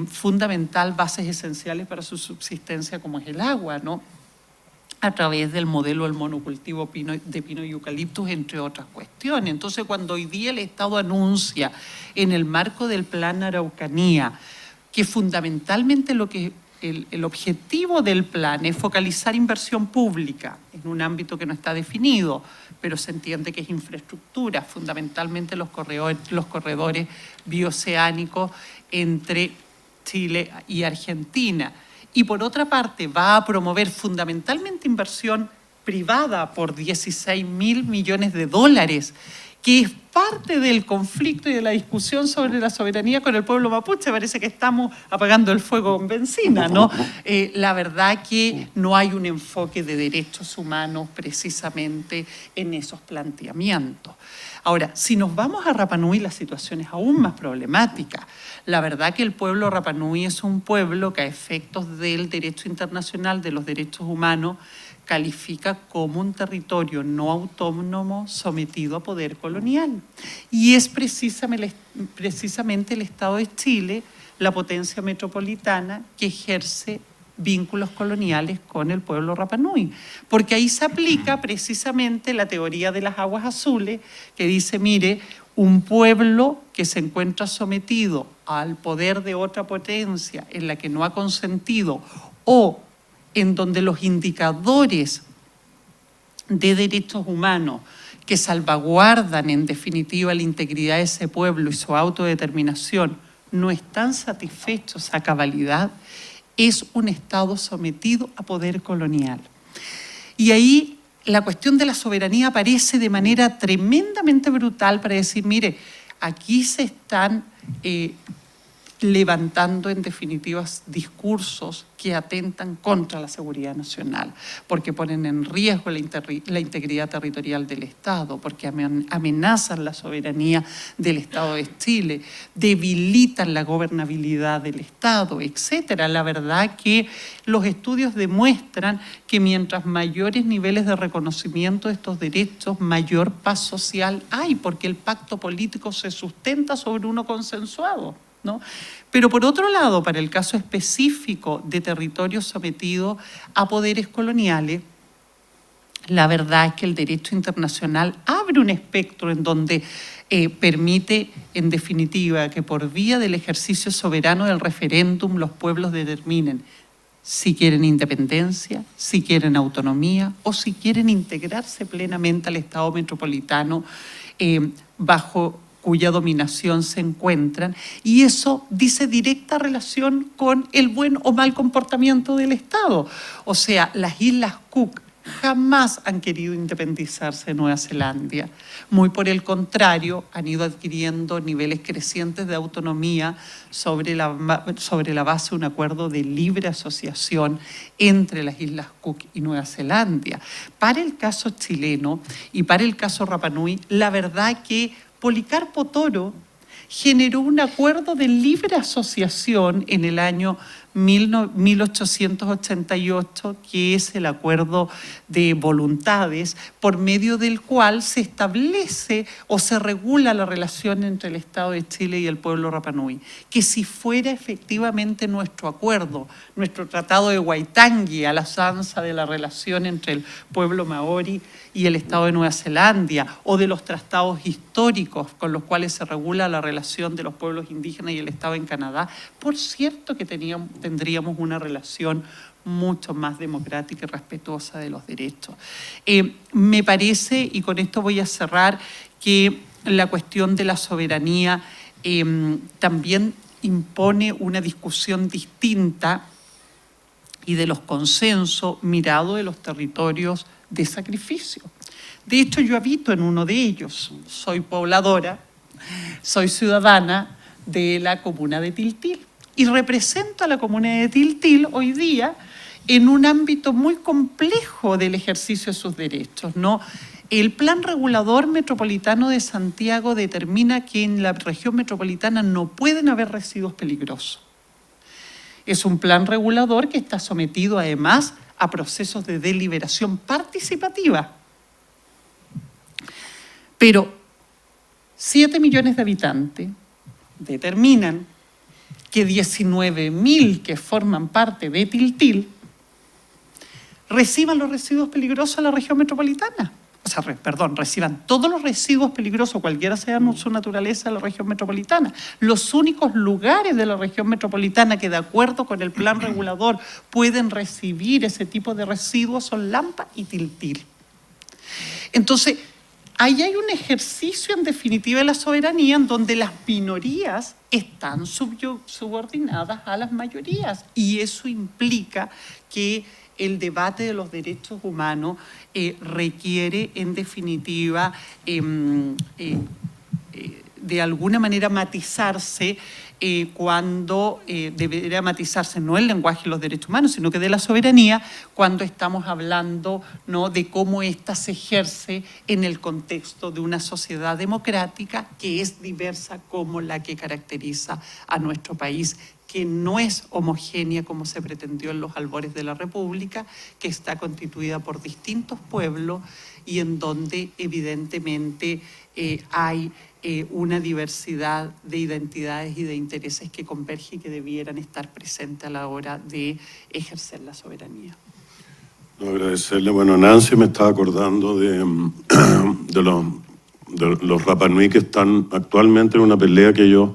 fundamental bases esenciales para su subsistencia como es el agua, ¿no? A través del modelo del monocultivo de pino y eucaliptus, entre otras cuestiones. Entonces, cuando hoy día el Estado anuncia en el marco del Plan Araucanía que fundamentalmente el objetivo del plan es focalizar inversión pública en un ámbito que no está definido, pero se entiende que es infraestructura, fundamentalmente los corredores bioceánicos entre Chile y Argentina. Y por otra parte va a promover fundamentalmente inversión privada por 16.000 millones de dólares, que es parte del conflicto y de la discusión sobre la soberanía con el pueblo mapuche. Parece que estamos apagando el fuego con benzina, ¿no? La verdad que no hay un enfoque de derechos humanos precisamente en esos planteamientos. Ahora, si nos vamos a Rapa Nui, la situación es aún más problemática. La verdad que el pueblo Rapa Nui es un pueblo que a efectos del derecho internacional, de los derechos humanos, califica como un territorio no autónomo sometido a poder colonial. Y es precisamente el Estado de Chile, la potencia metropolitana, que ejerce vínculos coloniales con el pueblo Rapa Nui, porque ahí se aplica precisamente la teoría de las aguas azules, que dice, mire, un pueblo que se encuentra sometido al poder de otra potencia en la que no ha consentido o en donde los indicadores de derechos humanos que salvaguardan en definitiva la integridad de ese pueblo y su autodeterminación no están satisfechos a cabalidad, es un Estado sometido a poder colonial. Y ahí la cuestión de la soberanía aparece de manera tremendamente brutal para decir, mire, aquí se están levantando en definitiva discursos que atentan contra la seguridad nacional, porque ponen en riesgo la integridad territorial del Estado, porque amenazan la soberanía del Estado de Chile, debilitan la gobernabilidad del Estado, etcétera. La verdad que los estudios demuestran que mientras mayores niveles de reconocimiento de estos derechos, mayor paz social hay, porque el pacto político se sustenta sobre uno consensuado, ¿no? Pero por otro lado, para el caso específico de territorios sometidos a poderes coloniales, la verdad es que el derecho internacional abre un espectro en donde permite, en definitiva, que por vía del ejercicio soberano del referéndum los pueblos determinen si quieren independencia, si quieren autonomía o si quieren integrarse plenamente al Estado metropolitano bajo cuya dominación se encuentran, y eso dice directa relación con el buen o mal comportamiento del Estado. O sea, las Islas Cook jamás han querido independizarse de Nueva Zelanda. Muy por el contrario, han ido adquiriendo niveles crecientes de autonomía sobre la base de un acuerdo de libre asociación entre las Islas Cook y Nueva Zelanda. Para el caso chileno y para el caso Rapa Nui, la verdad que Policarpo Toro generó un acuerdo de libre asociación en el año 1888, que es el acuerdo de voluntades, por medio del cual se establece o se regula la relación entre el Estado de Chile y el pueblo Rapa Nui. Que si fuera efectivamente nuestro acuerdo, nuestro tratado de Waitangi, a la usanza de la relación entre el pueblo maori y el Estado de Nueva Zelanda, o de los tratados históricos con los cuales se regula la relación de los pueblos indígenas y el Estado en Canadá, por cierto que tendríamos una relación mucho más democrática y respetuosa de los derechos. Me parece, y con esto voy a cerrar, que la cuestión de la soberanía también impone una discusión distinta y de los consensos mirado de los territorios de sacrificio. De hecho, yo habito en uno de ellos, soy pobladora, soy ciudadana de la comuna de Tiltil. Y represento a la comuna de Tiltil hoy día en un ámbito muy complejo del ejercicio de sus derechos, ¿no? El Plan Regulador Metropolitano de Santiago determina que en la región metropolitana no pueden haber residuos peligrosos. Es un plan regulador que está sometido además a procesos de deliberación participativa. Pero 7 millones de habitantes determinan que 19.000 que forman parte de Tiltil reciban los residuos peligrosos a la región metropolitana. O sea, reciban todos los residuos peligrosos, cualquiera sea su naturaleza, de la región metropolitana. Los únicos lugares de la región metropolitana que, de acuerdo con el plan regulador, pueden recibir ese tipo de residuos son Lampa y Tiltil. Entonces, ahí hay un ejercicio, en definitiva, de la soberanía en donde las minorías están subordinadas a las mayorías. Y eso implica que el debate de los derechos humanos requiere, en definitiva, de alguna manera matizarse cuando debería matizarse no el lenguaje de los derechos humanos, sino que de la soberanía, cuando estamos hablando, ¿no?, de cómo ésta se ejerce en el contexto de una sociedad democrática que es diversa como la que caracteriza a nuestro país, que no es homogénea como se pretendió en los albores de la República, que está constituida por distintos pueblos y en donde evidentemente hay una diversidad de identidades y de intereses que convergen y que debieran estar presentes a la hora de ejercer la soberanía. No, agradecerle. Bueno, Nancy me estaba acordando de los Rapa Nui que están actualmente en una pelea que ellos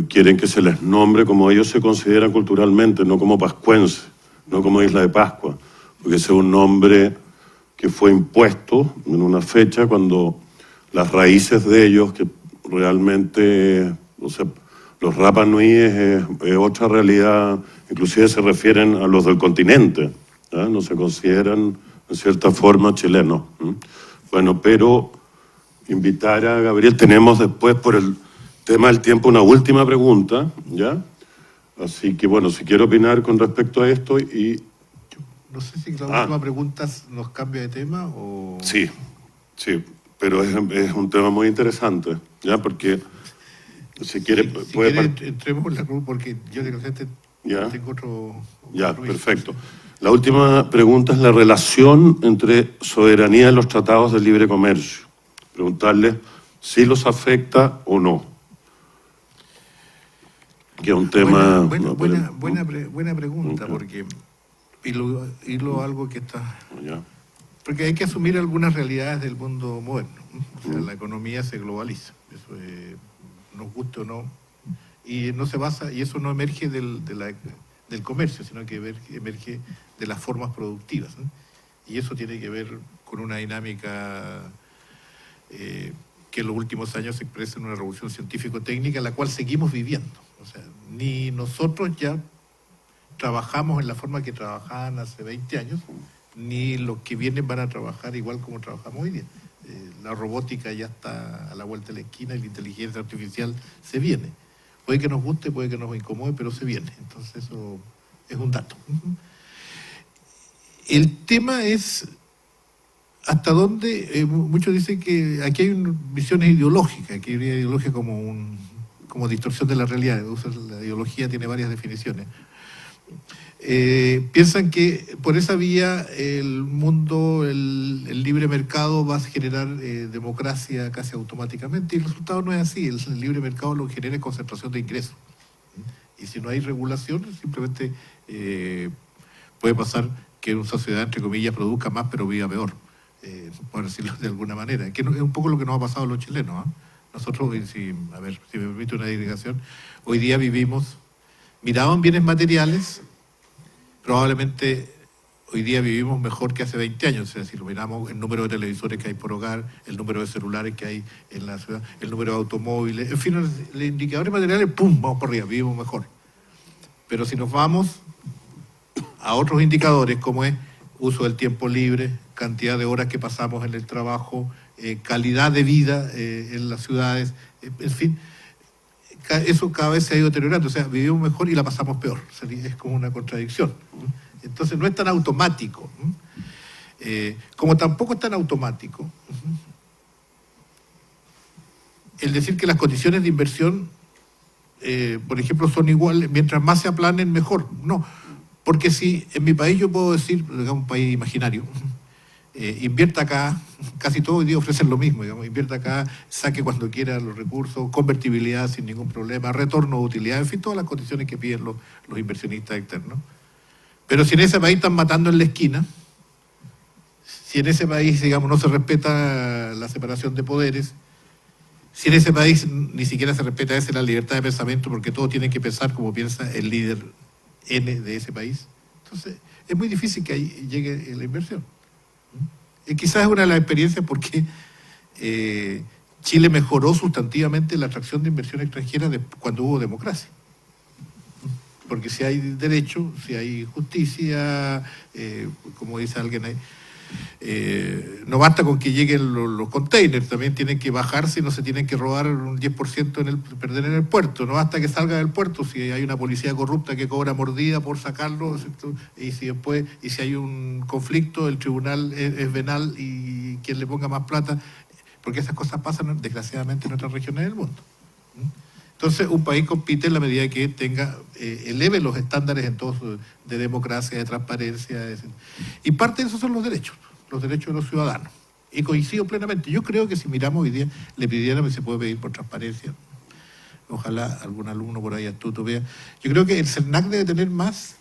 quieren que se les nombre como ellos se consideran culturalmente, no como pascuenses, no como Isla de Pascua, porque ese es un nombre que fue impuesto en una fecha cuando las raíces de ellos, que realmente, o sea, los Rapa Nui es otra realidad, inclusive se refieren a los del continente, ¿eh? No se consideran en cierta forma chilenos. Bueno, pero invitar a Gabriel, tenemos después por el tema del tiempo una última pregunta, ¿ya? Así que bueno, si quiero opinar con respecto a esto y... No sé si la última pregunta nos cambia de tema o... Sí, pero es un tema muy interesante, ¿ya? Porque si quiere... Si quiere, entremos en la pregunta porque yo de repente ¿ya? tengo otro... Ya, perfecto. La última pregunta es la relación entre soberanía y los tratados de libre comercio. Preguntarle si los afecta o no. Que es un tema... Buena pregunta, okay. Porque hilo algo que está... Ya. Porque hay que asumir algunas realidades del mundo moderno, ¿no? O sea, la economía se globaliza, eso nos guste o no, y no se basa, y eso no emerge del comercio, sino que emerge de las formas productivas, ¿no? Y eso tiene que ver con una dinámica que en los últimos años se expresa en una revolución científico-técnica, la cual seguimos viviendo. O sea, ni nosotros ya trabajamos en la forma que trabajaban hace 20 años, ni los que vienen van a trabajar igual como trabajamos hoy día. La robótica ya está a la vuelta de la esquina y la inteligencia artificial se viene. Puede que nos guste, puede que nos incomode, pero se viene. Entonces eso es un dato. El tema es hasta dónde, muchos dicen que aquí hay visiones ideológicas, aquí hay una ideología como distorsión de la realidad. La ideología tiene varias definiciones. Piensan que por esa vía el mundo, el libre mercado va a generar democracia casi automáticamente, y el resultado no es así. El libre mercado lo que genera es concentración de ingresos, y si no hay regulación simplemente puede pasar que una sociedad, entre comillas, produzca más pero viva peor, por decirlo de alguna manera, que es un poco lo que nos ha pasado a los chilenos, ¿eh? Nosotros, si me permite una digregación, hoy día miraban bienes materiales. Probablemente hoy día vivimos mejor que hace 20 años, o sea, si lo miramos, el número de televisores que hay por hogar, el número de celulares que hay en la ciudad, el número de automóviles, en fin, los indicadores materiales, ¡pum!, vamos por arriba, vivimos mejor. Pero si nos vamos a otros indicadores, como es uso del tiempo libre, cantidad de horas que pasamos en el trabajo, calidad de vida en las ciudades, en fin, eso cada vez se ha ido deteriorando, o sea, vivimos mejor y la pasamos peor, es como una contradicción. Entonces no es tan automático. Como tampoco es tan automático el decir que las condiciones de inversión, por ejemplo, son iguales, mientras más se aplanen, mejor. No, porque si en mi país yo puedo decir, digamos, un país imaginario, invierta acá, casi todos hoy día ofrecen lo mismo, digamos, invierta acá, saque cuando quiera los recursos, convertibilidad sin ningún problema, retorno de utilidad, en fin, todas las condiciones que piden los inversionistas externos. Pero si en ese país están matando en la esquina, si en ese país, digamos, no se respeta la separación de poderes, si en ese país ni siquiera se respeta la libertad de pensamiento, porque todos tienen que pensar como piensa el líder N de ese país, entonces es muy difícil que ahí llegue la inversión. Quizás es una de las experiencias porque Chile mejoró sustantivamente la atracción de inversión extranjera cuando hubo democracia. Porque si hay derecho, si hay justicia, como dice alguien ahí, no basta con que lleguen los containers, también tienen que bajarse y no se tienen que robar un 10% perder en el puerto. No basta que salga del puerto si hay una policía corrupta que cobra mordida por sacarlo, ¿cierto? Y si hay un conflicto, el tribunal es venal y quien le ponga más plata, porque esas cosas pasan desgraciadamente en otras regiones del mundo. Entonces, un país compite en la medida que eleve los estándares en todos de democracia, de transparencia, y parte de eso son los derechos de los ciudadanos. Y coincido plenamente. Yo creo que si miramos hoy día, le pidiéramos si se puede pedir por transparencia. Ojalá algún alumno por ahí astuto vea. Yo creo que el CERNAC debe tener más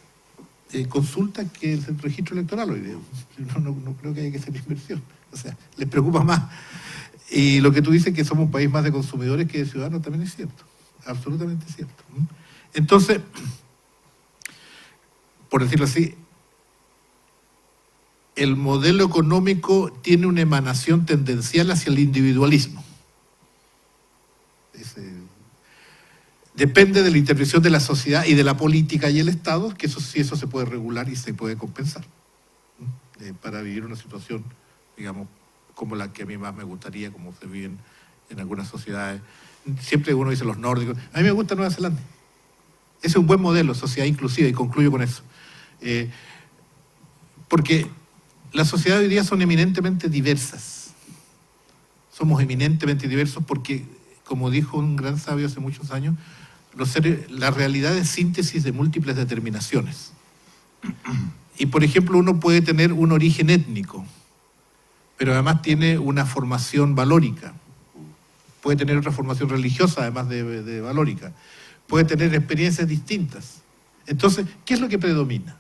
consultas que el registro electoral hoy día. No creo que haya que hacer inversión. O sea, les preocupa más. Y lo que tú dices que somos un país más de consumidores que de ciudadanos también es cierto. Absolutamente cierto. Entonces, por decirlo así, el modelo económico tiene una emanación tendencial hacia el individualismo. Depende de la intervención de la sociedad y de la política y el Estado, que eso se puede regular y se puede compensar para vivir una situación, digamos, como la que a mí más me gustaría, como se vive en algunas sociedades. Siempre uno dice los nórdicos. A mí me gusta Nueva Zelanda. Ese es un buen modelo, sociedad inclusiva, y concluyo con eso. Porque las sociedades hoy día son eminentemente diversas. Somos eminentemente diversos porque, como dijo un gran sabio hace muchos años, la realidad es síntesis de múltiples determinaciones. Y, por ejemplo, uno puede tener un origen étnico, pero además tiene una formación valórica. Puede tener otra formación religiosa, además de valórica. Puede tener experiencias distintas. Entonces, ¿qué es lo que predomina?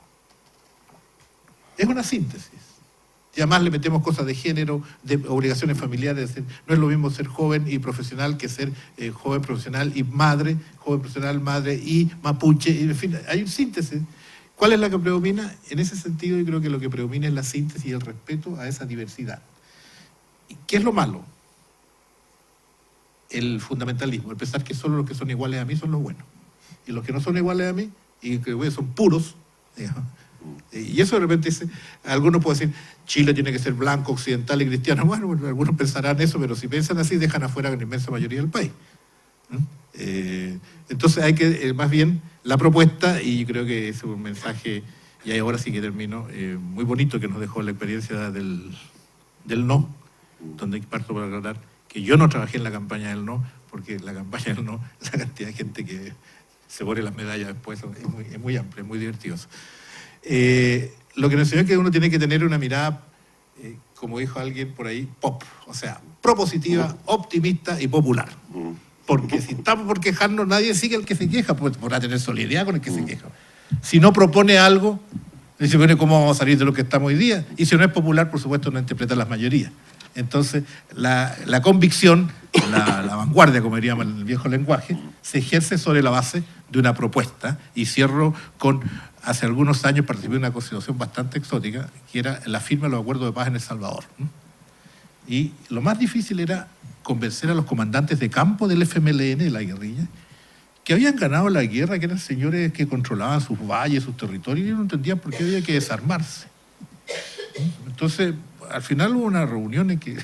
Es una síntesis. Y además le metemos cosas de género, de obligaciones familiares. No es lo mismo ser joven y profesional que ser joven profesional y madre, joven profesional, madre y mapuche. En fin, hay un síntesis. ¿Cuál es la que predomina? En ese sentido, yo creo que lo que predomina es la síntesis y el respeto a esa diversidad. ¿Qué es lo malo? El fundamentalismo, el pensar que solo los que son iguales a mí son los buenos. Y los que no son iguales a mí, y que son puros, digamos. Y eso de repente dice, algunos pueden decir, Chile tiene que ser blanco, occidental y cristiano. Bueno, algunos pensarán eso, pero si piensan así, dejan afuera a la inmensa mayoría del país. Entonces hay que, más bien, la propuesta, y yo creo que es un mensaje, y ahora sí que termino, muy bonito que nos dejó la experiencia del no, donde parto para aclarar que yo no trabajé en la campaña del no, porque la campaña del no, la cantidad de gente que se pone las medallas después es muy amplia, es muy divertido. Lo que nos enseñó es que uno tiene que tener una mirada, como dijo alguien por ahí, pop, o sea, propositiva, optimista y popular. Porque si estamos por quejarnos, nadie sigue al que se queja, pues podrá tener solidaridad con el que se queja. Si no propone algo, dice, bueno, ¿cómo vamos a salir de lo que estamos hoy día? Y si no es popular, por supuesto, no interpreta las mayorías. Entonces, la convicción, la vanguardia, como diríamos en el viejo lenguaje, se ejerce sobre la base de una propuesta. Y cierro con, hace algunos años participé en una constitución bastante exótica, que era la firma de los acuerdos de paz en El Salvador. Y lo más difícil era convencer a los comandantes de campo del FMLN, de la guerrilla, que habían ganado la guerra, que eran señores que controlaban sus valles, sus territorios, y no entendían por qué había que desarmarse. Entonces, al final hubo una reunión en que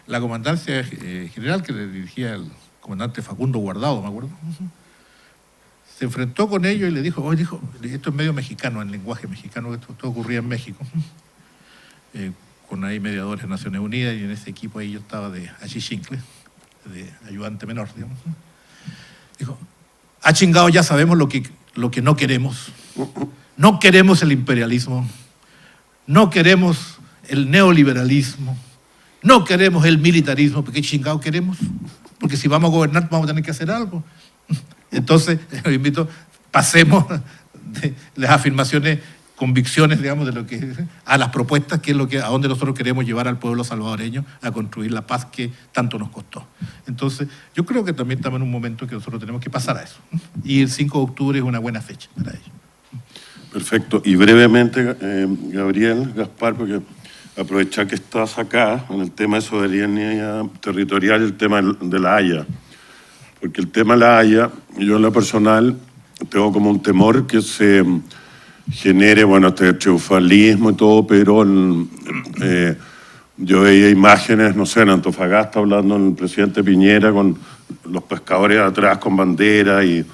la comandancia general, que le dirigía el comandante Facundo Guardado, me acuerdo, se enfrentó con ellos y le dijo, esto es medio mexicano, en lenguaje mexicano, esto ocurría en México, con ahí mediadores de Naciones Unidas, y en ese equipo ahí yo estaba de achichincle, de ayudante menor, digamos. Dijo, chingado, ya sabemos lo que no queremos. No queremos el imperialismo, no queremos el neoliberalismo, no queremos el militarismo, porque ¿qué chingado queremos? Porque si vamos a gobernar vamos a tener que hacer algo. Entonces, los invito, pasemos de las afirmaciones, convicciones, digamos, de lo que a las propuestas, que es a donde nosotros queremos llevar al pueblo salvadoreño a construir la paz que tanto nos costó. Entonces, yo creo que también estamos en un momento que nosotros tenemos que pasar a eso. Y el 5 de octubre es una buena fecha para ello. Perfecto. Y brevemente, Gabriel, Gaspar, porque aprovechar que estás acá en el tema de soberanía territorial, el tema de La Haya. Porque el tema de La Haya, yo en lo personal tengo como un temor que se genere, bueno, este triunfalismo y todo, pero yo veía imágenes, no sé, en Antofagasta hablando el presidente Piñera con los pescadores atrás con bandera y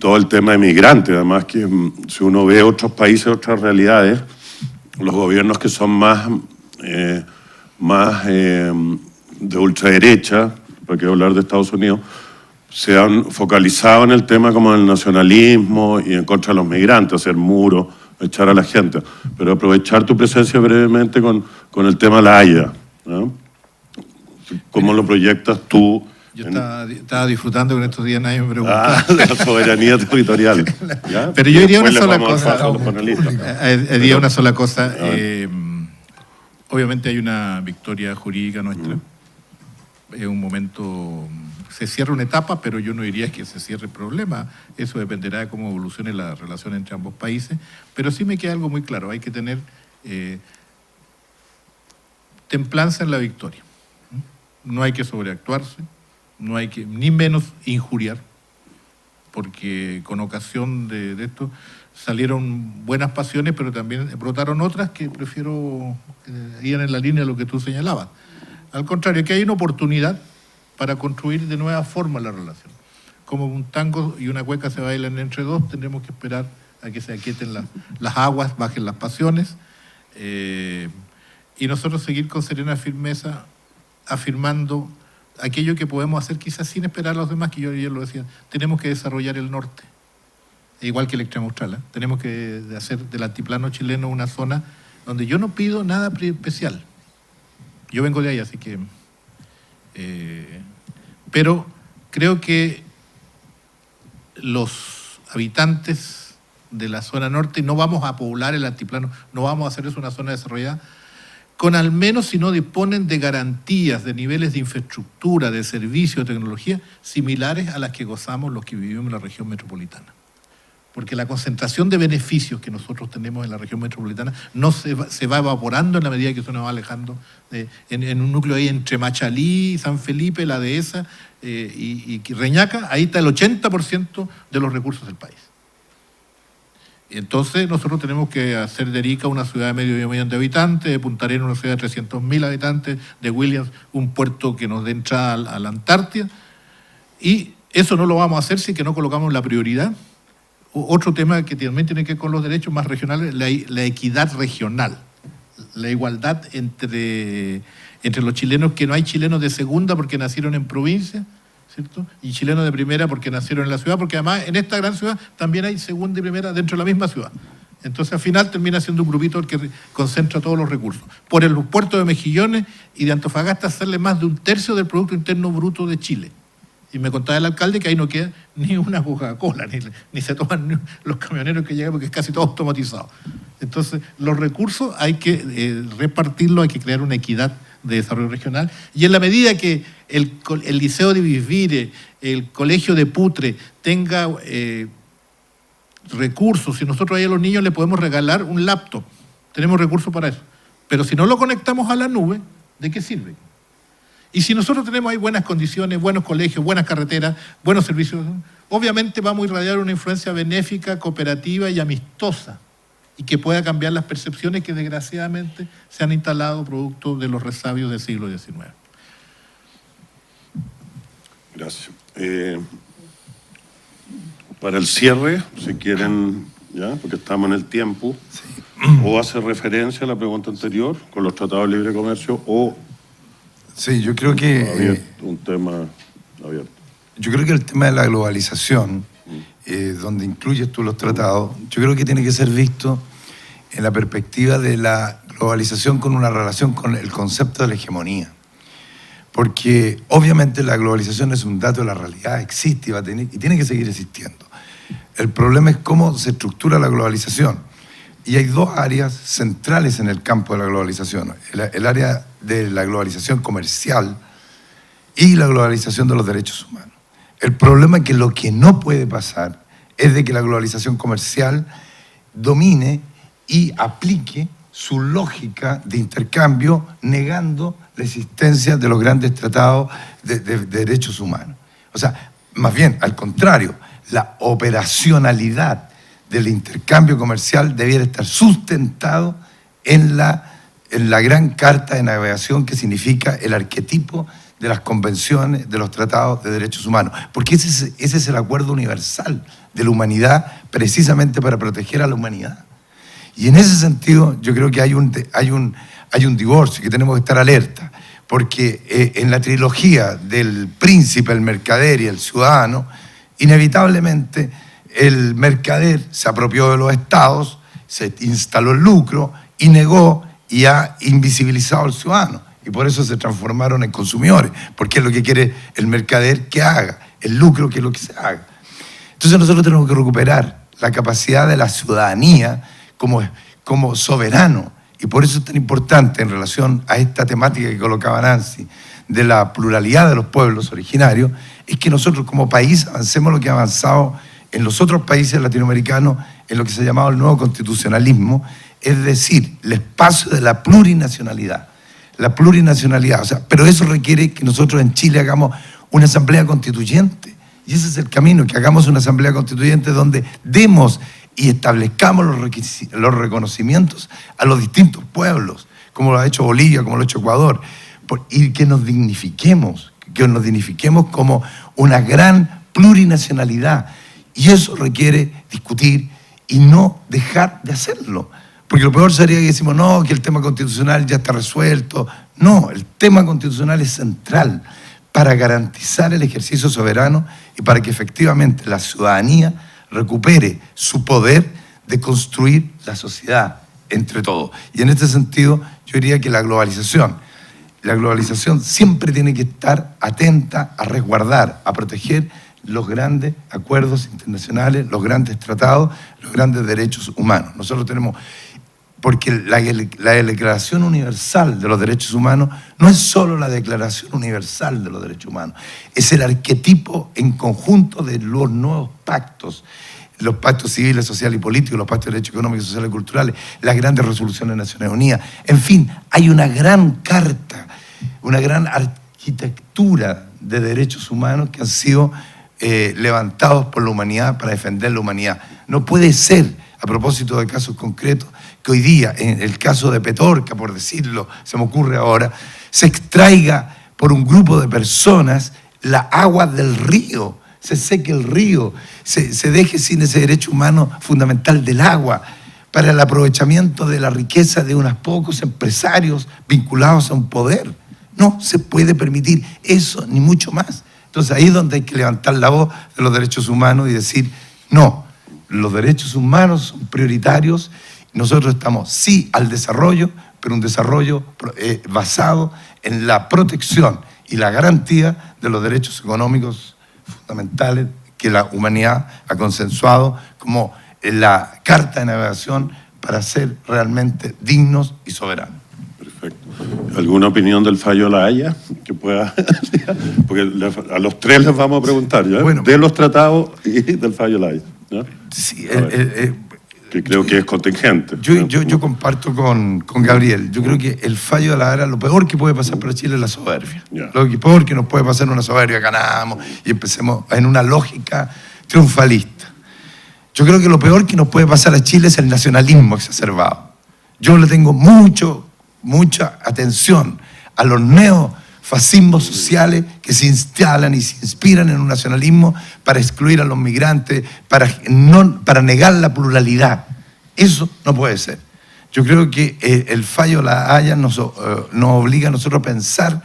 todo el tema de migrantes. Además que si uno ve otros países, otras realidades, los gobiernos que son más de ultraderecha, para qué hablar de Estados Unidos, se han focalizado en el tema como el nacionalismo y en contra de los migrantes, hacer muros, echar a la gente. Pero aprovechar tu presencia brevemente con el tema de La Haya, ¿no? ¿Cómo lo proyectas tú? Yo estaba disfrutando que en estos días nadie me preguntaba. De la soberanía territorial. ¿Ya? Pero yo diría una Después sola le vamos a cosa. pasar a los panelistas. Diría una sola cosa. Obviamente hay una victoria jurídica nuestra. Es un momento, se cierra una etapa, pero yo no diría que se cierre el problema. Eso dependerá de cómo evolucione la relación entre ambos países. Pero sí me queda algo muy claro. Hay que tener templanza en la victoria. No hay que sobreactuarse. No hay que, ni menos, injuriar, porque con ocasión de esto salieron buenas pasiones, pero también brotaron otras que prefiero ir en la línea de lo que tú señalabas. Al contrario, que hay una oportunidad para construir de nueva forma la relación. Como un tango y una cueca se bailan entre dos, tendremos que esperar a que se aquieten las aguas, bajen las pasiones, y nosotros seguir con serena firmeza afirmando aquello que podemos hacer quizás sin esperar a los demás, que yo ayer lo decía. Tenemos que desarrollar el norte, igual que el extremo austral, ¿eh? Tenemos que hacer del altiplano chileno una zona donde yo no pido nada especial. Yo vengo de ahí, así que... pero creo que los habitantes de la zona norte no vamos a poblar el altiplano, no vamos a hacer eso una zona desarrollada, con al menos si no disponen de garantías, de niveles de infraestructura, de servicio, de tecnología, similares a las que gozamos los que vivimos en la región metropolitana. Porque la concentración de beneficios que nosotros tenemos en la región metropolitana no se va evaporando en la medida que se nos va alejando en un núcleo ahí entre Machalí, San Felipe, La Dehesa y Reñaca. Ahí está el 80% de los recursos del país. Entonces nosotros tenemos que hacer de Arica una ciudad de medio millón de habitantes, de Punta Arenas una ciudad de 300.000 habitantes, de Williams un puerto que nos dé entrada a la Antártida, y eso no lo vamos a hacer si que no colocamos la prioridad. Otro tema que también tiene que ver con los derechos más regionales, la equidad regional, la igualdad entre los chilenos, que no hay chilenos de segunda porque nacieron en provincia, ¿cierto? Y chilenos de primera porque nacieron en la ciudad, porque además en esta gran ciudad también hay segunda y primera dentro de la misma ciudad. Entonces al final termina siendo un grupito el que concentra todos los recursos. Por el puerto de Mejillones y de Antofagasta hacerle más de 1/3 del Producto Interno Bruto de Chile. Y me contaba el alcalde que ahí no queda ni una Coca-Cola, ni se toman los camioneros que llegan porque es casi todo automatizado. Entonces los recursos hay que repartirlos, hay que crear una equidad de desarrollo regional, y en la medida que el Liceo de Visvire, el Colegio de Putre tenga recursos, si nosotros ahí a los niños le podemos regalar un laptop, tenemos recursos para eso, pero si no lo conectamos a la nube, ¿de qué sirve? Y si nosotros tenemos ahí buenas condiciones, buenos colegios, buenas carreteras, buenos servicios, obviamente vamos a irradiar una influencia benéfica, cooperativa y amistosa, y que pueda cambiar las percepciones que desgraciadamente se han instalado producto de los resabios del siglo XIX. Gracias. para el cierre, si quieren, ya, porque estamos en el tiempo, o hace referencia a la pregunta anterior con los tratados de libre comercio o Sí, yo creo que un tema abierto. yo creo que el tema de la globalización, donde incluyes tú los tratados, yo creo que tiene que ser visto en la perspectiva de la globalización con una relación con el concepto de la hegemonía. Porque obviamente la globalización es un dato de la realidad, existe y tiene que seguir existiendo. El problema es cómo se estructura la globalización. Y hay dos áreas centrales en el campo de la globalización. El área de la globalización comercial y la globalización de los derechos humanos. El problema es que lo que no puede pasar es de que la globalización comercial domine y aplique su lógica de intercambio negando la existencia de los grandes tratados de derechos humanos. O sea, más bien, al contrario, la operacionalidad del intercambio comercial debiera estar sustentado en la gran carta de navegación que significa el arquetipo de las convenciones, de los tratados de derechos humanos. Porque ese es el acuerdo universal de la humanidad precisamente para proteger a la humanidad. Y en ese sentido yo creo que hay un divorcio, que tenemos que estar alerta, porque en la trilogía del príncipe, el mercader y el ciudadano, inevitablemente el mercader se apropió de los estados, se instaló el lucro y negó y ha invisibilizado al ciudadano. Y por eso se transformaron en consumidores, porque es lo que quiere el mercader que haga, el lucro que es lo que se haga. Entonces nosotros tenemos que recuperar la capacidad de la ciudadanía como soberano. Y por eso es tan importante en relación a esta temática que colocaba Nancy, de la pluralidad de los pueblos originarios, es que nosotros como país avancemos lo que ha avanzado en los otros países latinoamericanos, en lo que se ha llamado el nuevo constitucionalismo, es decir, el espacio de la plurinacionalidad. La plurinacionalidad, o sea, pero eso requiere que nosotros en Chile hagamos una asamblea constituyente. Y ese es el camino, que hagamos una asamblea constituyente donde demos y establezcamos los reconocimientos a los distintos pueblos, como lo ha hecho Bolivia, como lo ha hecho Ecuador, y que nos dignifiquemos como una gran plurinacionalidad. Y eso requiere discutir y no dejar de hacerlo. Porque lo peor sería que decimos, no, que el tema constitucional ya está resuelto. No, el tema constitucional es central para garantizar el ejercicio soberano y para que efectivamente la ciudadanía recupere su poder de construir la sociedad entre todos. Y en este sentido, yo diría que la globalización siempre tiene que estar atenta a resguardar, a proteger los grandes acuerdos internacionales, los grandes tratados, los grandes derechos humanos. Nosotros tenemos, porque la Declaración Universal de los Derechos Humanos no es solo la Declaración Universal de los Derechos Humanos, es el arquetipo en conjunto de los nuevos pactos, los pactos civiles, sociales y políticos, los pactos de derechos económicos, sociales y culturales, las grandes resoluciones de Naciones Unidas. En fin, hay una gran carta, una gran arquitectura de derechos humanos que han sido levantados por la humanidad para defender la humanidad. No puede ser, a propósito de casos concretos, que hoy día, en el caso de Petorca, por decirlo, se me ocurre ahora, se extraiga por un grupo de personas la agua del río, se seque el río, se deje sin ese derecho humano fundamental del agua para el aprovechamiento de la riqueza de unos pocos empresarios vinculados a un poder. No se puede permitir eso, ni mucho más. Entonces ahí es donde hay que levantar la voz de los derechos humanos y decir, no, los derechos humanos son prioritarios. Nosotros estamos sí al desarrollo, pero un desarrollo basado en la protección y la garantía de los derechos económicos fundamentales que la humanidad ha consensuado como la carta de navegación para ser realmente dignos y soberanos. Perfecto. ¿Alguna opinión del fallo de La Haya que pueda? Porque a los tres les vamos a preguntar, ¿ya? Bueno, de los tratados y del fallo de La Haya, ¿ya? Sí, que creo que es contingente. Yo comparto con Gabriel. Yo creo que el fallo de La Haya, lo peor que puede pasar para Chile es la soberbia. Yeah. Lo peor que nos puede pasar es una soberbia, ganamos y empecemos en una lógica triunfalista. Yo creo que lo peor que nos puede pasar a Chile es el nacionalismo exacerbado. Yo le tengo mucha atención a los fascismos sociales que se instalan y se inspiran en un nacionalismo para excluir a los migrantes, para negar la pluralidad. Eso no puede ser. Yo creo que el fallo La Haya nos obliga a nosotros a pensar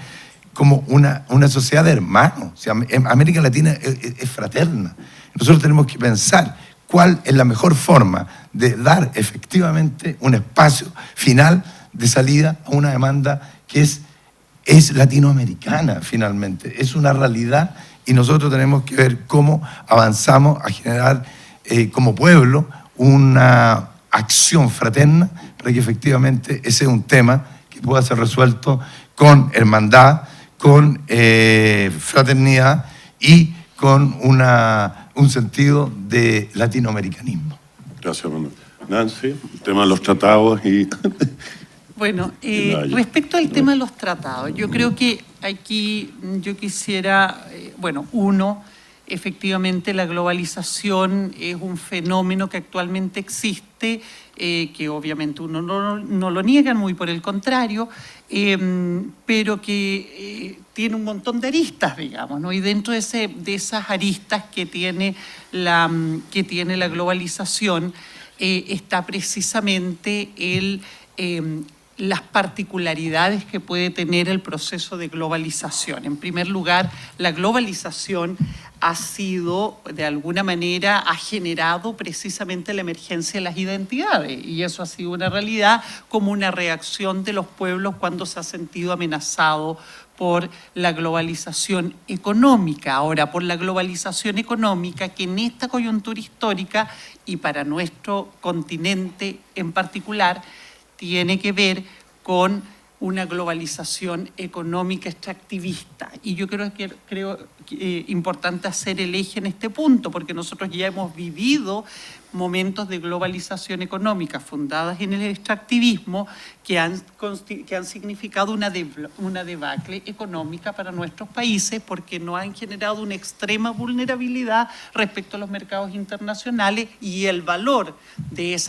como una sociedad de hermanos. O sea, América Latina es fraterna. Nosotros tenemos que pensar cuál es la mejor forma de dar efectivamente un espacio final de salida a una demanda que es latinoamericana finalmente. Es una realidad y nosotros tenemos que ver cómo avanzamos a generar como pueblo una acción fraterna para que efectivamente ese es un tema que pueda ser resuelto con hermandad, con fraternidad y con un sentido de latinoamericanismo. Gracias, Manuel. Nancy, el tema de los tratados y... Bueno, respecto al tema de los tratados, yo creo que aquí yo quisiera, efectivamente la globalización es un fenómeno que actualmente existe, que obviamente uno no lo niega, muy por el contrario, pero que tiene un montón de aristas, digamos, ¿no? Y dentro de esas aristas que tiene la globalización está precisamente las particularidades que puede tener el proceso de globalización. En primer lugar, la globalización ha sido, de alguna manera, ha generado precisamente la emergencia de las identidades, y eso ha sido una realidad como una reacción de los pueblos cuando se ha sentido amenazado por la globalización económica. Ahora, por la globalización económica que en esta coyuntura histórica y para nuestro continente en particular, tiene que ver con una globalización económica extractivista. Y yo creo importante hacer el eje en este punto, porque nosotros ya hemos vivido momentos de globalización económica fundadas en el extractivismo que han significado una debacle económica para nuestros países porque no han generado una extrema vulnerabilidad respecto a los mercados internacionales y el valor de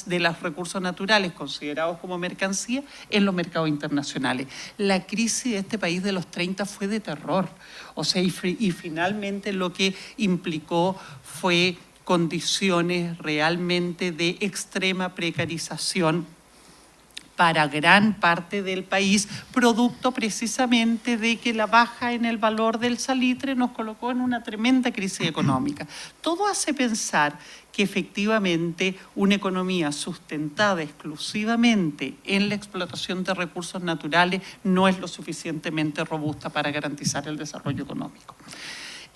de los recursos naturales considerados como mercancía en los mercados internacionales. La crisis de este país de los 30 fue de terror, o sea, y finalmente lo que implicó fue condiciones realmente de extrema precarización para gran parte del país, producto precisamente de que la baja en el valor del salitre nos colocó en una tremenda crisis económica. Todo hace pensar que efectivamente una economía sustentada exclusivamente en la explotación de recursos naturales no es lo suficientemente robusta para garantizar el desarrollo económico.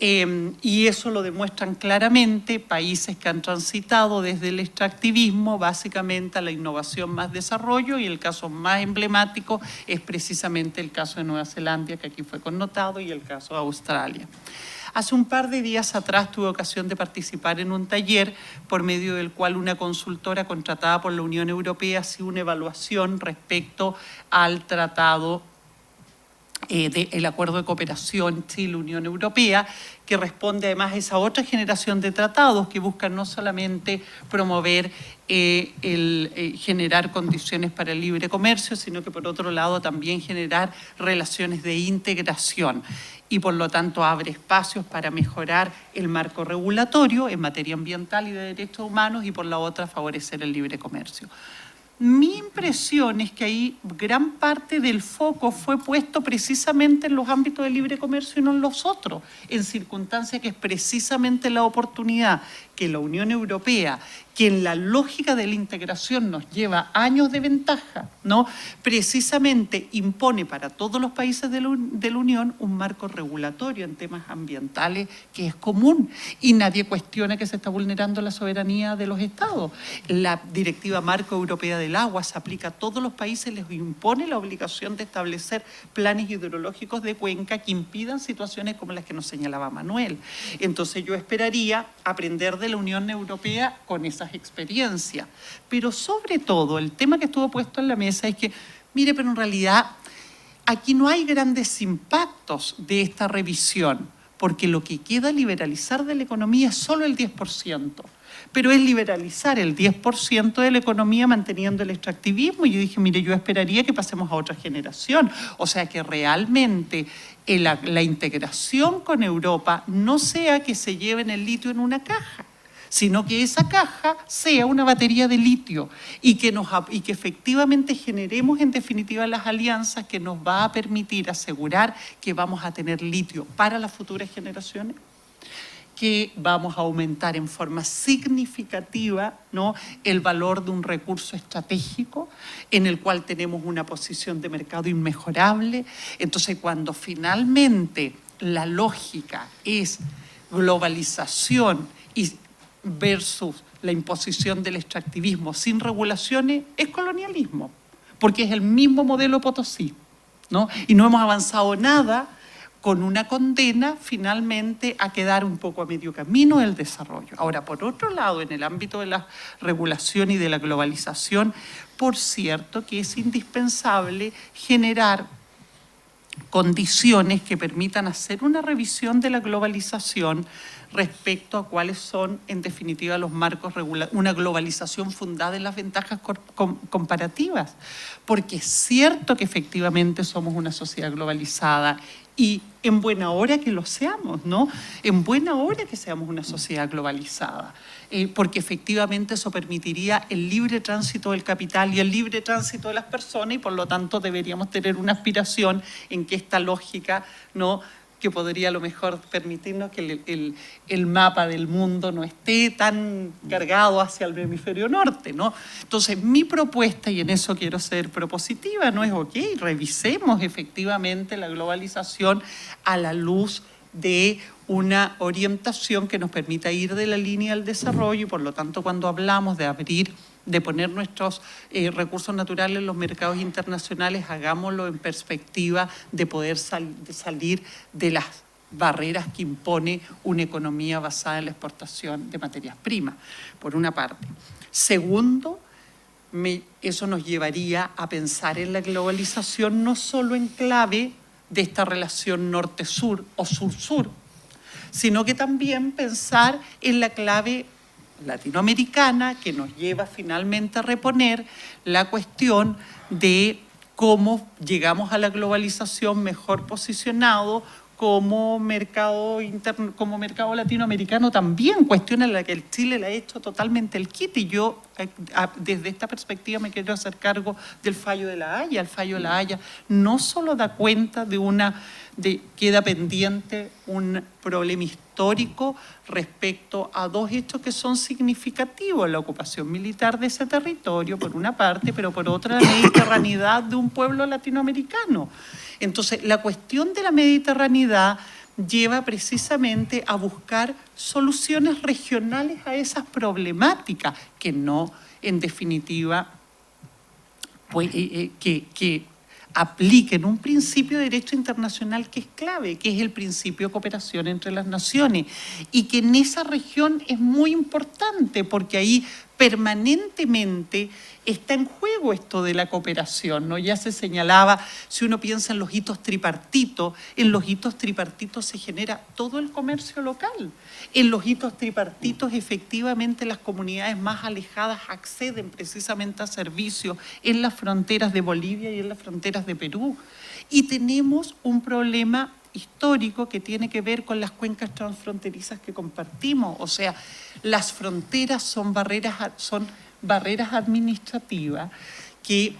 Y eso lo demuestran claramente países que han transitado desde el extractivismo básicamente a la innovación más desarrollo, y el caso más emblemático es precisamente el caso de Nueva Zelanda, que aquí fue connotado, y el caso de Australia. Hace un par de días atrás tuve ocasión de participar en un taller por medio del cual una consultora contratada por la Unión Europea hacía una evaluación respecto al tratado del Acuerdo de Cooperación Chile-Unión Europea, que responde además a esa otra generación de tratados que buscan no solamente promover generar condiciones para el libre comercio, sino que por otro lado también generar relaciones de integración y por lo tanto abre espacios para mejorar el marco regulatorio en materia ambiental y de derechos humanos y por la otra favorecer el libre comercio. Mi impresión es que ahí gran parte del foco fue puesto precisamente en los ámbitos del libre comercio y no en los otros, en circunstancias que es precisamente la oportunidad que la Unión Europea, que en la lógica de la integración nos lleva años de ventaja, ¿no? Precisamente impone para todos los países de la Unión un marco regulatorio en temas ambientales que es común y nadie cuestiona que se está vulnerando la soberanía de los estados. La Directiva Marco Europea del Agua se aplica a todos los países, les impone la obligación de establecer planes hidrológicos de cuenca que impidan situaciones como las que nos señalaba Manuel. Entonces yo esperaría aprender de la Unión Europea con esas experiencias. Pero sobre todo, el tema que estuvo puesto en la mesa es que, mire, pero en realidad aquí no hay grandes impactos de esta revisión, porque lo que queda liberalizar de la economía es solo el 10%. Pero es liberalizar el 10% de la economía manteniendo el extractivismo. Y yo dije, mire, yo esperaría que pasemos a otra generación. O sea, que realmente la integración con Europa no sea que se lleven el litio en una caja, sino que esa caja sea una batería de litio y que efectivamente generemos en definitiva las alianzas que nos va a permitir asegurar que vamos a tener litio para las futuras generaciones, que vamos a aumentar en forma significativa, ¿no?, el valor de un recurso estratégico en el cual tenemos una posición de mercado inmejorable. Entonces, cuando finalmente la lógica es globalización y versus la imposición del extractivismo sin regulaciones, es colonialismo, porque es el mismo modelo Potosí, ¿no? Y no hemos avanzado nada, con una condena finalmente a quedar un poco a medio camino del desarrollo. Ahora, por otro lado, en el ámbito de la regulación y de la globalización, por cierto que es indispensable generar condiciones que permitan hacer una revisión de la globalización respecto a cuáles son, en definitiva, los marcos regulatorios, una globalización fundada en las ventajas comparativas. Porque es cierto que efectivamente somos una sociedad globalizada y en buena hora que lo seamos, ¿no? En buena hora que seamos una sociedad globalizada, porque efectivamente eso permitiría el libre tránsito del capital y el libre tránsito de las personas y por lo tanto deberíamos tener una aspiración en que esta lógica, ¿no?, que podría a lo mejor permitirnos que el mapa del mundo no esté tan cargado hacia el hemisferio norte, ¿no? Entonces, mi propuesta, y en eso quiero ser propositiva, no es, ok, revisemos efectivamente la globalización a la luz de una orientación que nos permita ir de la línea del desarrollo y, por lo tanto, cuando hablamos de abrir, de poner nuestros recursos naturales en los mercados internacionales, hagámoslo en perspectiva de poder salir de las barreras que impone una economía basada en la exportación de materias primas, por una parte. Segundo, eso nos llevaría a pensar en la globalización no solo en clave de esta relación norte-sur o sur-sur, sino que también pensar en la clave latinoamericana que nos lleva finalmente a reponer la cuestión de cómo llegamos a la globalización mejor posicionado como mercado interno, como mercado latinoamericano también, cuestión en la que el Chile le ha hecho totalmente el quite, y yo desde esta perspectiva me quiero hacer cargo del fallo de La Haya. El fallo de La Haya no solo da cuenta queda pendiente un problema histórico respecto a dos hechos que son significativos: la ocupación militar de ese territorio, por una parte, pero por otra la mediterraneidad de un pueblo latinoamericano. Entonces, la cuestión de la mediterraneidad lleva precisamente a buscar soluciones regionales a esas problemáticas que no, en definitiva, pues, que apliquen un principio de derecho internacional que es clave, que es el principio de cooperación entre las naciones, y que en esa región es muy importante porque ahí permanentemente está en juego esto de la cooperación, ¿no? Ya se señalaba, si uno piensa en los hitos tripartitos, en los hitos tripartitos se genera todo el comercio local. En los hitos tripartitos efectivamente las comunidades más alejadas acceden precisamente a servicios en las fronteras de Bolivia y en las fronteras de Perú. Y tenemos un problema histórico que tiene que ver con las cuencas transfronterizas que compartimos. O sea, las fronteras son barreras administrativas que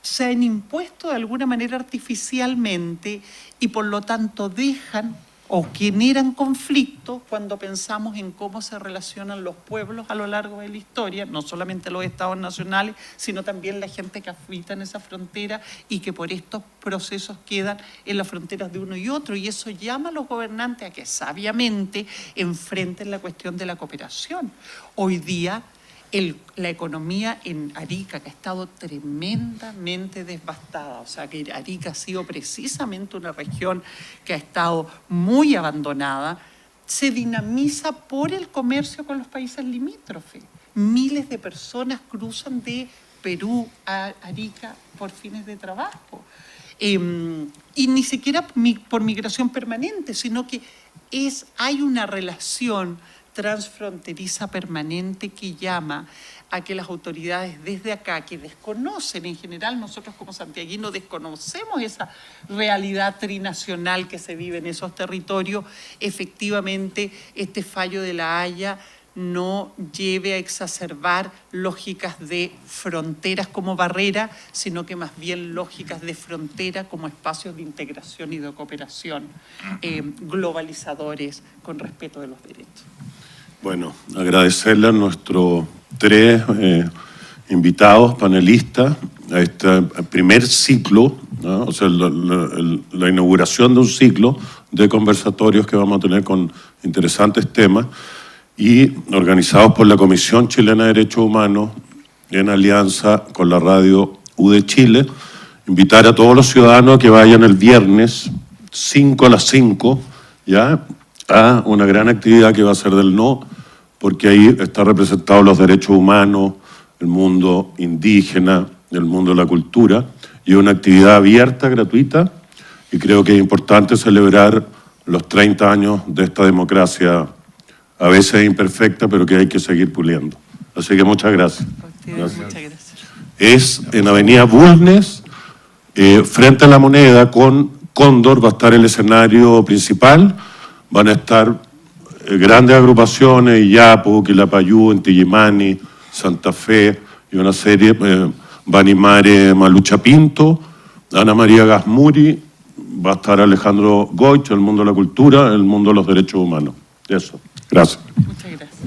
se han impuesto de alguna manera artificialmente y por lo tanto dejan o generan conflictos cuando pensamos en cómo se relacionan los pueblos a lo largo de la historia, no solamente los estados nacionales, sino también la gente que habita en esa frontera y que por estos procesos quedan en las fronteras de uno y otro. Y eso llama a los gobernantes a que sabiamente enfrenten la cuestión de la cooperación. Hoy día, la economía en Arica, que ha estado tremendamente devastada, o sea que Arica ha sido precisamente una región que ha estado muy abandonada, se dinamiza por el comercio con los países limítrofes. Miles de personas cruzan de Perú a Arica por fines de trabajo. Y y ni siquiera por migración permanente, sino que hay una relación transfronteriza permanente que llama a que las autoridades desde acá, que desconocen en general, nosotros como santiaguinos desconocemos esa realidad trinacional que se vive en esos territorios, efectivamente este fallo de La Haya no lleve a exacerbar lógicas de fronteras como barrera, sino que más bien lógicas de frontera como espacios de integración y de cooperación globalizadores con respeto de los derechos. Bueno, agradecerle a nuestros 3 invitados, panelistas, a este primer ciclo, ¿no? O sea, la inauguración de un ciclo de conversatorios que vamos a tener con interesantes temas y organizados por la Comisión Chilena de Derechos Humanos en alianza con la radio UD Chile. Invitar a todos los ciudadanos a que vayan el viernes 5 a las 5, ¿ya?, a una gran actividad que va a ser del No, porque ahí están representados los derechos humanos, el mundo indígena, el mundo de la cultura, y es una actividad abierta, gratuita, y creo que es importante celebrar los 30 años de esta democracia, a veces imperfecta, pero que hay que seguir puliendo. Así que muchas gracias. Muchas gracias. Es en Avenida Bulnes, frente a la Moneda, con Cóndor, va a estar el escenario principal. Van a estar grandes agrupaciones, Iyapu, Quilapayún, Inti-Illimani, Santa Fe y una serie, Banimare Malucha Pinto, Ana María Gasmuri, va a estar Alejandro Goich, el mundo de la cultura, el mundo de los derechos humanos. Eso, gracias. Muchas gracias.